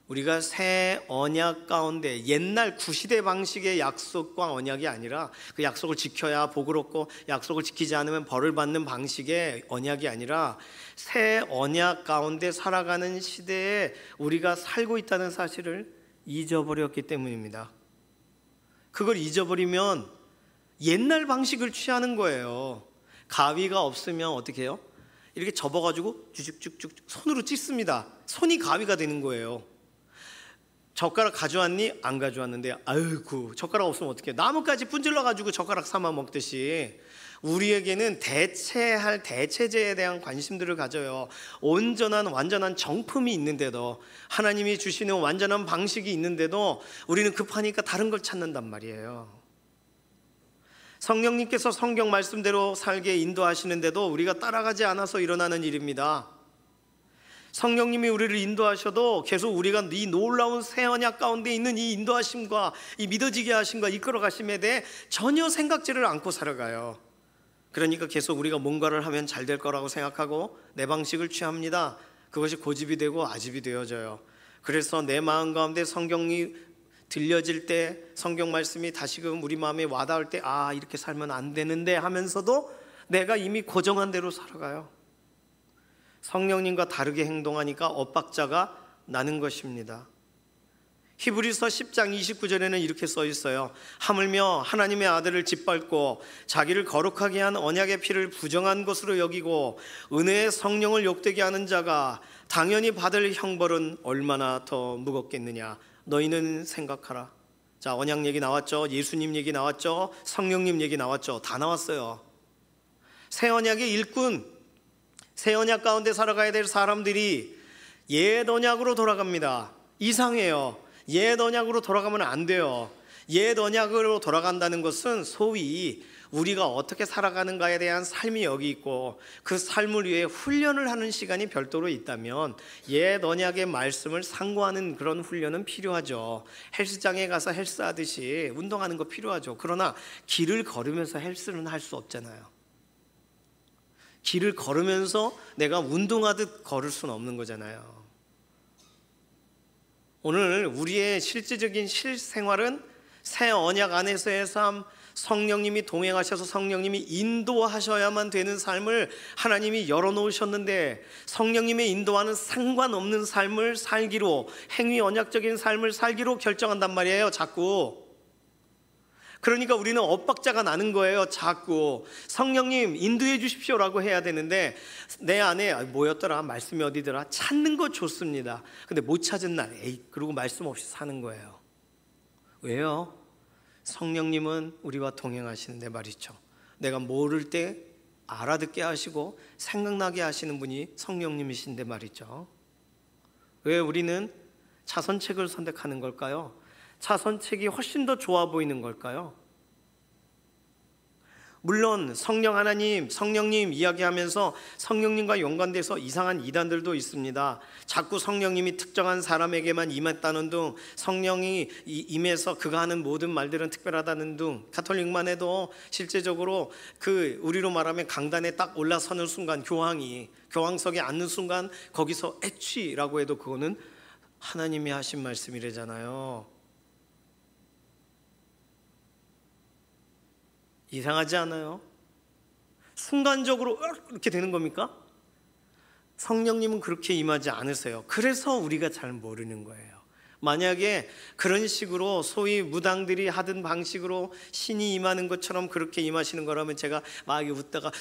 우리가 새 언약 가운데 옛날 구시대 방식의 약속과 언약이 아니라, 그 약속을 지켜야 복을 얻고 약속을 지키지 않으면 벌을 받는 방식의 언약이 아니라 새 언약 가운데 살아가는 시대에 우리가 살고 있다는 사실을 잊어버렸기 때문입니다. 그걸 잊어버리면 옛날 방식을 취하는 거예요. 가위가 없으면 어떻게 해요? 이렇게 접어가지고 쭉쭉쭉 손으로 찢습니다. 손이 가위가 되는 거예요. 젓가락 가져왔니? 안 가져왔는데 아이고 젓가락 없으면 어떡해. 나뭇가지 분질러가지고 젓가락 삼아 먹듯이 우리에게는 대체할 대체제에 대한 관심들을 가져요. 온전한 완전한 정품이 있는데도, 하나님이 주시는 완전한 방식이 있는데도 우리는 급하니까 다른 걸 찾는단 말이에요. 성령님께서 성경 말씀대로 살게 인도하시는데도 우리가 따라가지 않아서 일어나는 일입니다. 성령님이 우리를 인도하셔도 계속 우리가 이 놀라운 새 언약 가운데 있는 이 인도하심과 이 믿어지게 하심과 이끌어 가심에 대해 전혀 생각지를 않고 살아가요. 그러니까 계속 우리가 뭔가를 하면 잘 될 거라고 생각하고 내 방식을 취합니다. 그것이 고집이 되고 아집이 되어져요. 그래서 내 마음 가운데 성경이 들려질 때, 성경 말씀이 다시금 우리 마음에 와닿을 때, 아 이렇게 살면 안 되는데 하면서도 내가 이미 고정한 대로 살아가요. 성령님과 다르게 행동하니까 엇박자가 나는 것입니다. 히브리서 10장 29절에는 이렇게 써 있어요. 하물며 하나님의 아들을 짓밟고 자기를 거룩하게 한 언약의 피를 부정한 것으로 여기고 은혜의 성령을 욕되게 하는 자가 당연히 받을 형벌은 얼마나 더 무겁겠느냐. 너희는 생각하라. 자, 언약 얘기 나왔죠. 예수님 얘기 나왔죠. 성령님 얘기 나왔죠. 다 나왔어요. 새 언약의 일꾼, 새 언약 가운데 살아가야 될 사람들이 옛 언약으로 돌아갑니다. 이상해요. 옛 언약으로 돌아가면 안 돼요. 옛 언약으로 돌아간다는 것은 소위 우리가 어떻게 살아가는가에 대한 삶이 여기 있고 그 삶을 위해 훈련을 하는 시간이 별도로 있다면 옛 언약의 말씀을 상고하는 그런 훈련은 필요하죠. 헬스장에 가서 헬스하듯이 운동하는 거 필요하죠. 그러나 길을 걸으면서 헬스는 할 수 없잖아요. 길을 걸으면서 내가 운동하듯 걸을 수는 없는 거잖아요. 오늘 우리의 실제적인 실생활은 새 언약 안에서의 삶, 성령님이 동행하셔서 성령님이 인도하셔야만 되는 삶을 하나님이 열어놓으셨는데 성령님의 인도와는 상관없는 삶을 살기로, 행위 언약적인 삶을 살기로 결정한단 말이에요. 자꾸. 그러니까 우리는 엇박자가 나는 거예요. 자꾸 성령님 인도해 주십시오라고 해야 되는데 내 안에 뭐였더라? 말씀이 어디더라? 찾는 거 좋습니다. 근데 못 찾은 날 그리고 말씀 없이 사는 거예요. 왜요? 성령님은 우리와 동행하시는데 말이죠. 내가 모를 때 알아듣게 하시고 생각나게 하시는 분이 성령님이신데 말이죠. 왜 우리는 차선책을 선택하는 걸까요? 차선책이 훨씬 더 좋아 보이는 걸까요? 물론 성령 하나님, 성령님 이야기하면서 성령님과 연관돼서 이상한 이단들도 있습니다. 자꾸 성령님이 특정한 사람에게만 임했다는 둥, 성령이 임해서 그가 하는 모든 말들은 특별하다는 둥, 가톨릭만 해도 실제적으로 그 우리로 말하면 강단에 딱 올라서는 순간 교황석에 앉는 순간 거기서 애취라고 해도 그거는 하나님이 하신 말씀이래잖아요. 이상하지 않아요? 순간적으로 이렇게 되는 겁니까? 성령님은 그렇게 임하지 않으세요. 그래서 우리가 잘 모르는 거예요. 만약에 그런 식으로 소위 무당들이 하던 방식으로 신이 임하는 것처럼 그렇게 임하시는 거라면 제가 막 웃다가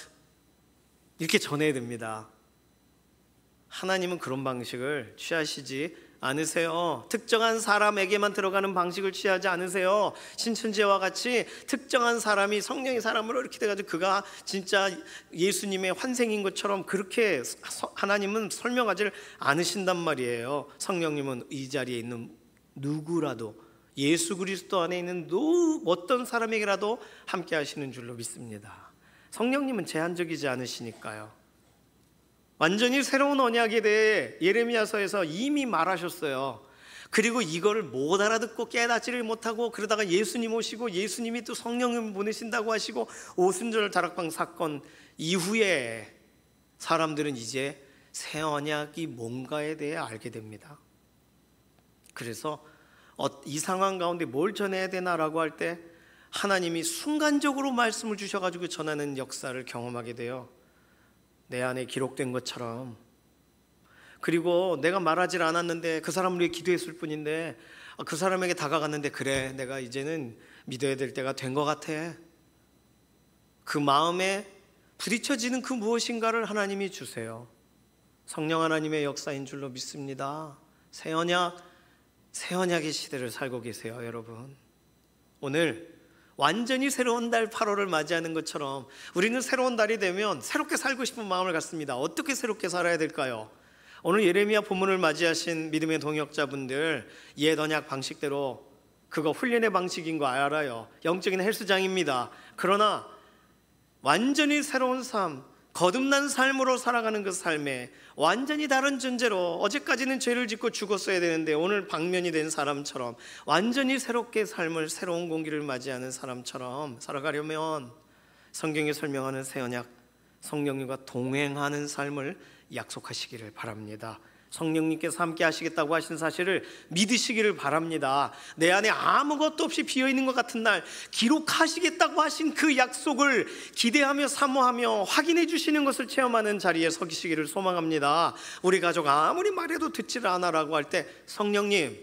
이렇게 전해야 됩니다. 하나님은 그런 방식을 취하시지 않으세요. 특정한 사람에게만 들어가는 방식을 취하지 않으세요. 신천지와 같이 특정한 사람이 성령의 사람으로 이렇게 돼가지고 그가 진짜 예수님의 환생인 것처럼 그렇게 하나님은 설명하지 않으신단 말이에요. 성령님은 이 자리에 있는 누구라도 예수 그리스도 안에 있는 어떤 사람에게라도 함께 하시는 줄로 믿습니다. 성령님은 제한적이지 않으시니까요. 완전히 새로운 언약에 대해 예레미야서에서 이미 말하셨어요. 그리고 이걸 못 알아듣고 깨닫지를 못하고 그러다가 예수님 오시고 예수님이 또 성령을 보내신다고 하시고 오순절 다락방 사건 이후에 사람들은 이제 새 언약이 뭔가에 대해 알게 됩니다. 그래서 이 상황 가운데 뭘 전해야 되나라고 할 때 하나님이 순간적으로 말씀을 주셔가지고 전하는 역사를 경험하게 돼요. 내 안에 기록된 것처럼. 그리고 내가 말하질 않았는데 그 사람을 위해 기도했을 뿐인데 그 사람에게 다가갔는데 그래 내가 이제는 믿어야 될 때가 된 것 같아. 그 마음에 부딪혀지는 그 무엇인가를 하나님이 주세요. 성령 하나님의 역사인 줄로 믿습니다. 새 언약 새 언약의 시대를 살고 계세요, 여러분. 오늘 완전히 새로운 달 8월을 맞이하는 것처럼 우리는 새로운 달이 되면 새롭게 살고 싶은 마음을 갖습니다. 어떻게 새롭게 살아야 될까요? 오늘 예레미야 본문을 맞이하신 믿음의 동역자분들, 옛 언약 방식대로 그거 훈련의 방식인 거 알아요. 영적인 헬스장입니다. 그러나 완전히 새로운 삶, 거듭난 삶으로 살아가는 그 삶에 완전히 다른 존재로, 어제까지는 죄를 짓고 죽었어야 되는데 오늘 방면이 된 사람처럼 완전히 새롭게 삶을, 새로운 공기를 맞이하는 사람처럼 살아가려면 성경에 설명하는 새 언약, 성령님과 동행하는 삶을 약속하시기를 바랍니다. 성령님께서 함께 하시겠다고 하신 사실을 믿으시기를 바랍니다. 내 안에 아무것도 없이 비어있는 것 같은 날 기록하시겠다고 하신 그 약속을 기대하며 사모하며 확인해 주시는 것을 체험하는 자리에 서 계시기를 소망합니다. 우리 가족 아무리 말해도 듣질 않아라고 할 때 성령님,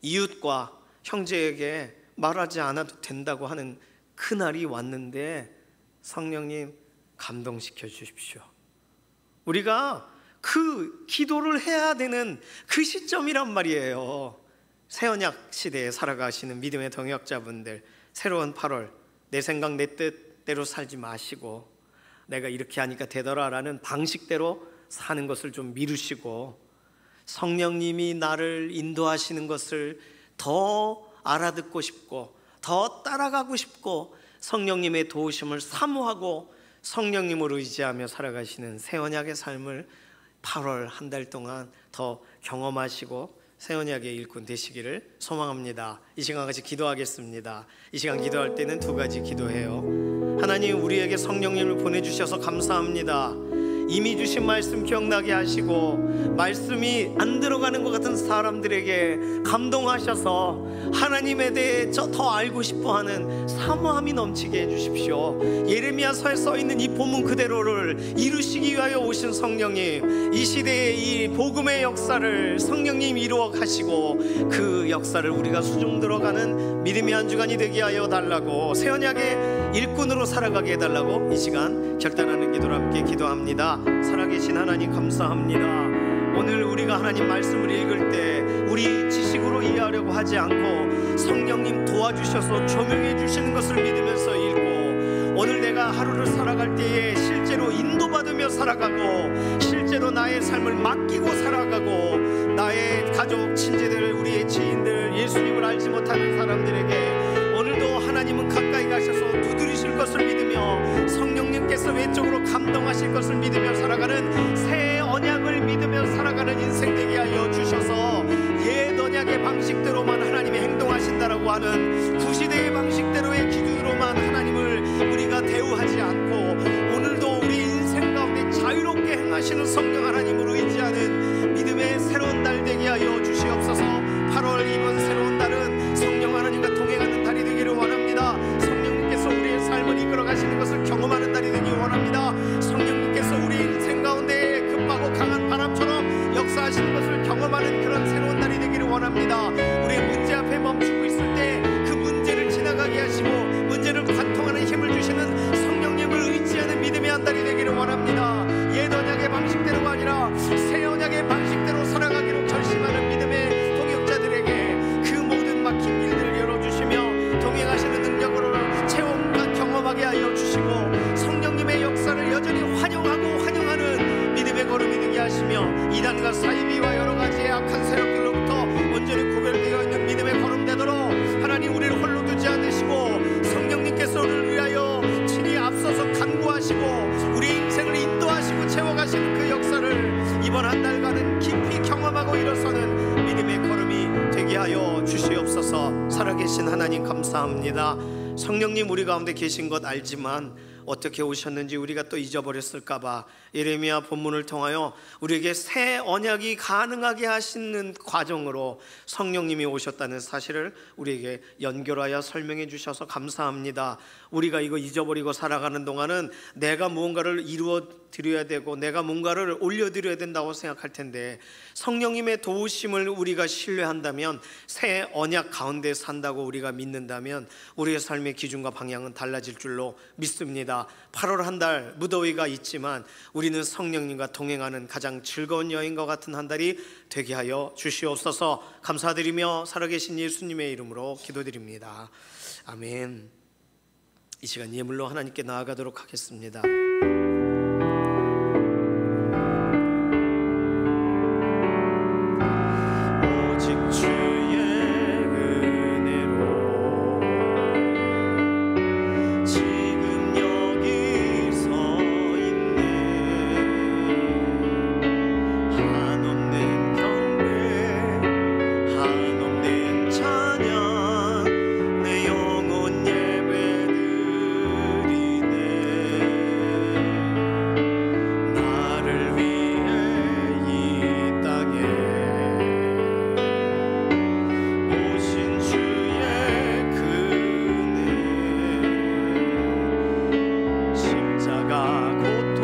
이웃과 형제에게 말하지 않아도 된다고 하는 그날이 왔는데 성령님 감동시켜 주십시오. 우리가 그 기도를 해야 되는 그 시점이란 말이에요. 새 언약 시대에 살아가시는 믿음의 동역자분들, 새로운 8월, 내 생각 내 뜻대로 살지 마시고 내가 이렇게 하니까 되더라라는 방식대로 사는 것을 좀 미루시고 성령님이 나를 인도하시는 것을 더 알아듣고 싶고 더 따라가고 싶고 성령님의 도우심을 사모하고 성령님을 의지하며 살아가시는 새 언약의 삶을 8월 한 달 동안 더 경험하시고 새 언약의 일꾼 되시기를 소망합니다. 이 시간 같이 기도하겠습니다. 이 시간 기도할 때는 두 가지 기도해요. 하나님, 우리에게 성령님을 보내주셔서 감사합니다. 이미 주신 말씀 기억나게 하시고 말씀이 안 들어가는 것 같은 사람들에게 감동하셔서 하나님에 대해 더 알고 싶어하는 사모함이 넘치게 해주십시오. 예레미야서에 써있는 이 본문 그대로를 이루시기 위하여 오신 성령님, 이 시대의 이 복음의 역사를 성령님 이루어 가시고 그 역사를 우리가 수종 들어가는 믿음의 한 주간이 되게 하여 달라고, 새 언약의 일꾼으로 살아가게 해달라고 이 시간 결단하는 기도로 함께 기도합니다. 살아계신 하나님 감사합니다. 오늘 우리가 하나님 말씀을 읽을 때 우리 지식으로 이해하려고 하지 않고 성령님 도와주셔서 조명해 주시는 것을 믿으면서 읽고, 오늘 내가 하루를 살아갈 때에 실제로 인도받으며 살아가고 실제로 나의 삶을 맡기고 살아가고 나의 가족, 친지들, 우리의 지인들, 예수님을 알지 못하는 사람들에게 오늘도 하나님은 가까이 가셔서 두드리실 것을 믿으며 성령님께서 외적으로 감동하실 것을 믿으며 살아가는 새 언약을 믿으며 살아가는 인생 되게 하여 주셔서 옛 언약의 방식대로만 하나님이 행동하신다라고 하는 구시대의 방식대로의 기준으로만 하나님을 우리가 대우하지 않고 오늘도 우리 인생 가운데 자유롭게 행하시는 성령 하나님을 의지하는 믿음의 새로운 달 되게 하여 주시옵소서. 8월 이번 새로운 달은 성령 하나님과 동행하는 달이 되기를 원합니다. 성령님께서 우리의 삶을 이끌어 가시는 것을 경험하는 달이 되기 원합니다. 성령님께서 우리 인생 가운데 급하고 강한 바람처럼 역사하시는 것을 경험하는 그런 새로운 달이 되기를 원합니다. 우리의 문제 앞에 멈추고 있을 때 그 문제를 지나가게 하시고 문제를 관통하는 힘을 주시는 성령님을 의지하는 믿음의 한 달이 되기를 원합니다. 옛 언약의 방식대로가 아니라 새 언약의 방식대로 살아가기로 결심하는 믿음의 동역자들에게 그 모든 막힌 길들을 열어주시며 동행하시는 능력으로 체험과 경험하게 하여 주시고 성령님의 역사를 여전히 환영하는 믿음의 걸음이 되게 하시며 이단과 사이비와 여러 가지의 악한 세력들로부터 온전히 구별되어 있는 믿음의 걸음 되도록 하나님 우리를 홀로 두지 않으시고 성령님께서 우리를 위하여 친히 앞서서 간구하시고 우리 인생을 인도하시고 채워가시는 그 역사를 이번 한 달간은 깊이 경험하고 일어서는 믿음의 걸음이 되게 하여 주시옵소서. 살아계신 하나님 감사합니다. 성령님 우리 가운데 계신 것 알지만 어떻게 오셨는지 우리가 또 잊어버렸을까봐 예레미야 본문을 통하여 우리에게 새 언약이 가능하게 하시는 과정으로 성령님이 오셨다는 사실을 우리에게 연결하여 설명해 주셔서 감사합니다. 우리가 이거 잊어버리고 살아가는 동안은 내가 무언가를 이루어 드려야 되고 내가 뭔가를 올려드려야 된다고 생각할 텐데 성령님의 도우심을 우리가 신뢰한다면 새 언약 가운데 산다고 우리가 믿는다면 우리의 삶의 기준과 방향은 달라질 줄로 믿습니다. 있습니다. 8월 한 달 무더위가 있지만 우리는 성령님과 동행하는 가장 즐거운 여행과 같은 한 달이 되게 하여 주시옵소서. 감사드리며 살아계신 예수님의 이름으로 기도드립니다. 아멘. 이 시간 예물로 하나님께 나아가도록 하겠습니다. 오직 주의 은혜로 지금 여기 서 있네. 한없는 경배 한없는 찬양 내 영혼 예배드리네. 나를 위해 이 땅에 오신 주의 그네 십자가 고통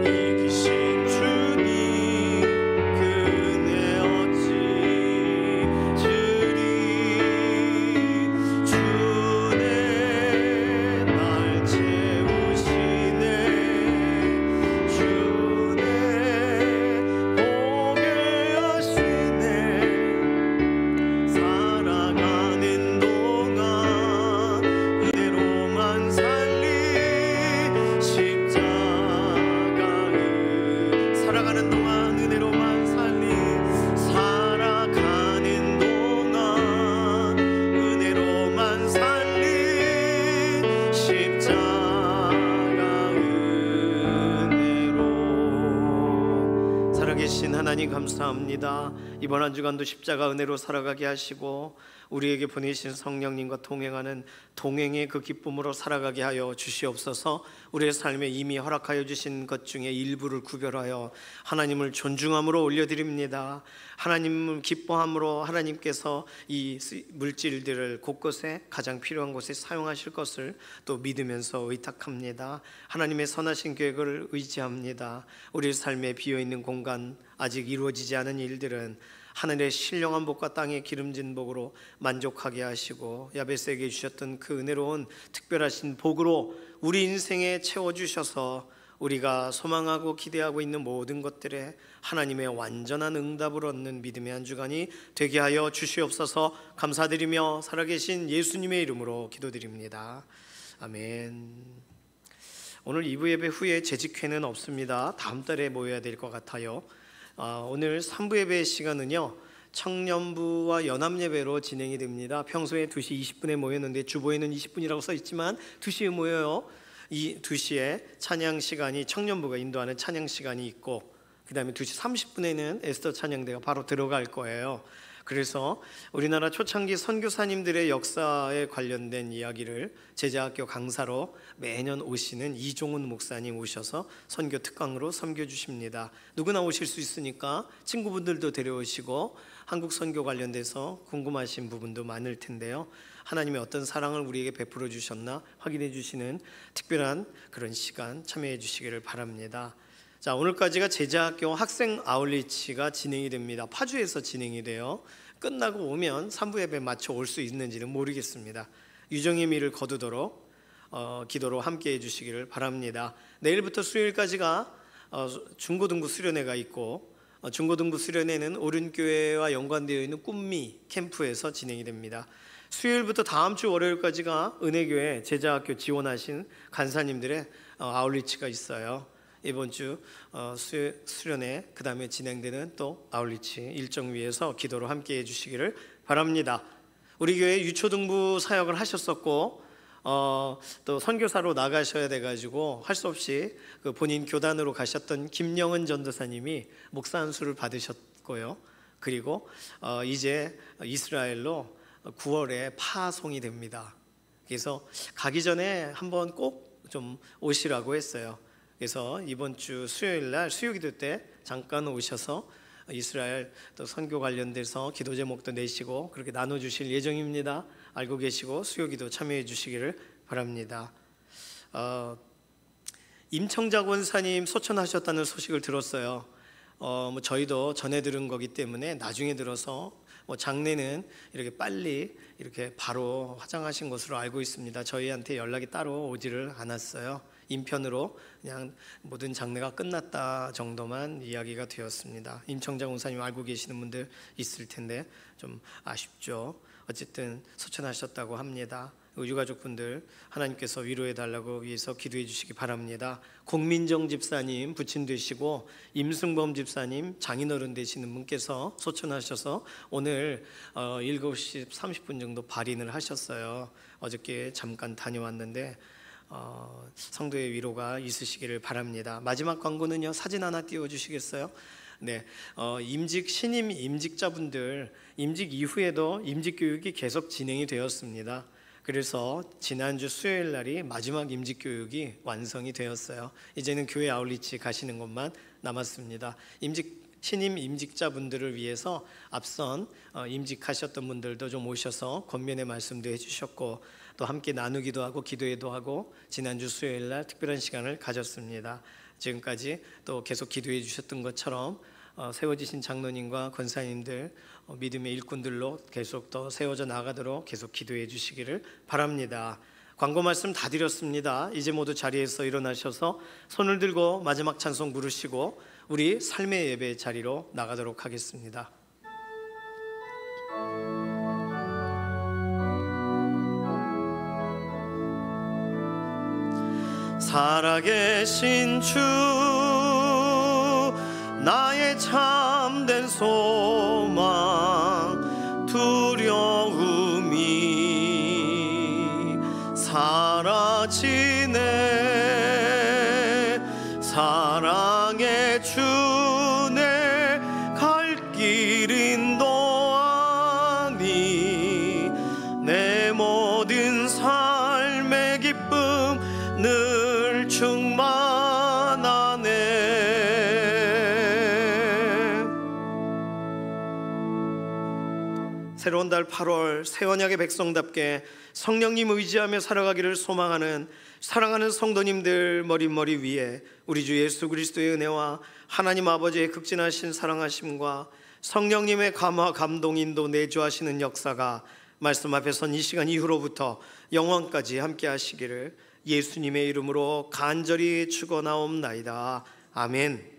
이기신 주님 그네 어찌 주리. 주네 날 채우시네. 주네 보게 하시네. 살아가는 동안 은혜로만 살리 십자가의 살아가는 동안 은혜로만 살리 살아가는 동안 은혜로만 살리 십자가의 은혜로. 살아계신 하나님 감사합니다. 이번 한 주간도 십자가 은혜로 살아가게 하시고 우리에게 보내신 성령님과 동행하는 동행의 그 기쁨으로 살아가게 하여 주시옵소서. 우리의 삶에 이미 허락하여 주신 것 중에 일부를 구별하여 하나님을 존중함으로 올려드립니다. 하나님을 기뻐함으로 하나님께서 이 물질들을 곳곳에 가장 필요한 곳에 사용하실 것을 또 믿으면서 의탁합니다. 하나님의 선하신 계획을 의지합니다. 우리의 삶에 비어있는 공간, 아직 이루어지지 않은 일들은 하늘의 신령한 복과 땅의 기름진 복으로 만족하게 하시고 야베스에게 주셨던 그 은혜로운 특별하신 복으로 우리 인생에 채워주셔서 우리가 소망하고 기대하고 있는 모든 것들에 하나님의 완전한 응답을 얻는 믿음의 한 주간이 되게 하여 주시옵소서. 감사드리며 살아계신 예수님의 이름으로 기도드립니다. 아멘. 오늘 2부 예배 후에 재직회는 없습니다. 다음 달에 모여야 될 것 같아요. 오늘 3부 예배 시간은요 청년부와 연합예배로 진행이 됩니다. 평소에 2시 20분에 모였는데 주보에는 20분이라고 써 있지만 2시에 모여요. 이 2시에 찬양 시간이 청년부가 인도하는 찬양 시간이 있고 그 다음에 2시 30분에는 에스더 찬양대가 바로 들어갈 거예요. 그래서 우리나라 초창기 선교사님들의 역사에 관련된 이야기를 제자학교 강사로 매년 오시는 이종훈 목사님 오셔서 선교 특강으로 섬겨주십니다. 누구나 오실 수 있으니까 친구분들도 데려오시고 한국 선교 관련돼서 궁금하신 부분도 많을 텐데요. 하나님의 어떤 사랑을 우리에게 베풀어 주셨나 확인해 주시는 특별한 그런 시간 참여해 주시기를 바랍니다. 자, 오늘까지가 제자학교 학생 아울리치가 진행이 됩니다. 파주에서 진행이 돼요. 끝나고 오면 3부 예배 맞춰 올 수 있는지는 모르겠습니다. 유정의 미를 거두도록 기도로 함께해 주시기를 바랍니다. 내일부터 수요일까지가 중고등부 수련회가 있고 중고등부 수련회는 오륜교회와 연관되어 있는 꿈미 캠프에서 진행이 됩니다. 수요일부터 다음 주 월요일까지가 은혜교회 제자학교 지원하신 간사님들의 아울리치가 있어요. 이번 주 수련회 그 다음에 진행되는 또 아울리치 일정 위에서 기도로 함께 해주시기를 바랍니다. 우리 교회 유초등부 사역을 하셨었고 또 선교사로 나가셔야 돼가지고 할 수 없이 그 본인 교단으로 가셨던 김영은 전도사님이 목사 안수를 받으셨고요. 그리고 이제 이스라엘로 9월에 파송이 됩니다. 그래서 가기 전에 한번 꼭 좀 오시라고 했어요. 그래서 이번 주 수요일 날 수요기도 때 잠깐 오셔서 이스라엘 또 선교 관련돼서 기도 제목도 내시고 그렇게 나눠주실 예정입니다. 알고 계시고 수요기도 참여해 주시기를 바랍니다. 임청자 권사님 소천하셨다는 소식을 들었어요. 뭐 저희도 전해 들은 거기 때문에 나중에 들어서 장례는 이렇게 빨리 이렇게 바로 화장하신 것으로 알고 있습니다. 저희한테 연락이 따로 오지를 않았어요. 인편으로 그냥 모든 장례가 끝났다 정도만 이야기가 되었습니다. 임청장 원사님 알고 계시는 분들 있을 텐데 좀 아쉽죠. 어쨌든 소천하셨다고 합니다. 유가족분들 하나님께서 위로해 달라고 위해서 기도해 주시기 바랍니다. 공민정 집사님 부친 되시고 임승범 집사님 장인어른 되시는 분께서 소천하셔서 오늘 7시 30분 정도 발인을 하셨어요. 어저께 잠깐 다녀왔는데 성도의 위로가 있으시기를 바랍니다. 마지막 광고는요, 사진 하나 띄워주시겠어요? 네, 신임 임직자분들 임직 이후에도 임직 교육이 계속 진행이 되었습니다. 그래서 지난주 수요일 날이 마지막 임직 교육이 완성이 되었어요. 이제는 교회 아울리치 가시는 것만 남았습니다. 신임 임직자분들을 위해서 앞선 임직하셨던 분들도 좀 오셔서 권면의 말씀도 해주셨고 또 함께 나누기도 하고 기도회도 하고 지난주 수요일 날 특별한 시간을 가졌습니다. 지금까지 또 계속 기도해 주셨던 것처럼 세워지신 장로님과 권사님들 믿음의 일꾼들로 계속 더 세워져 나가도록 계속 기도해 주시기를 바랍니다. 광고 말씀 다 드렸습니다. 이제 모두 자리에서 일어나셔서 손을 들고 마지막 찬송 부르시고 우리 삶의 예배 자리로 나가도록 하겠습니다. 살아계신 주 나의 참된 소망 두려움이 사라지네. 사랑의 주 내 갈 길 인도하니 내 모든 삶의 기쁨 늘 충만하네. 새로운 달 8월 새 언약의 백성답게 성령님 의지하며 살아가기를 소망하는 사랑하는 성도님들 머릿머리 위에 우리 주 예수 그리스도의 은혜와 하나님 아버지의 극진하신 사랑하심과 성령님의 감화 감동 인도 내주하시는 역사가 말씀 앞에 선 이 시간 이후로부터 영원까지 함께 하시기를 예수님의 이름으로 간절히 축원하옵나이다. 아멘.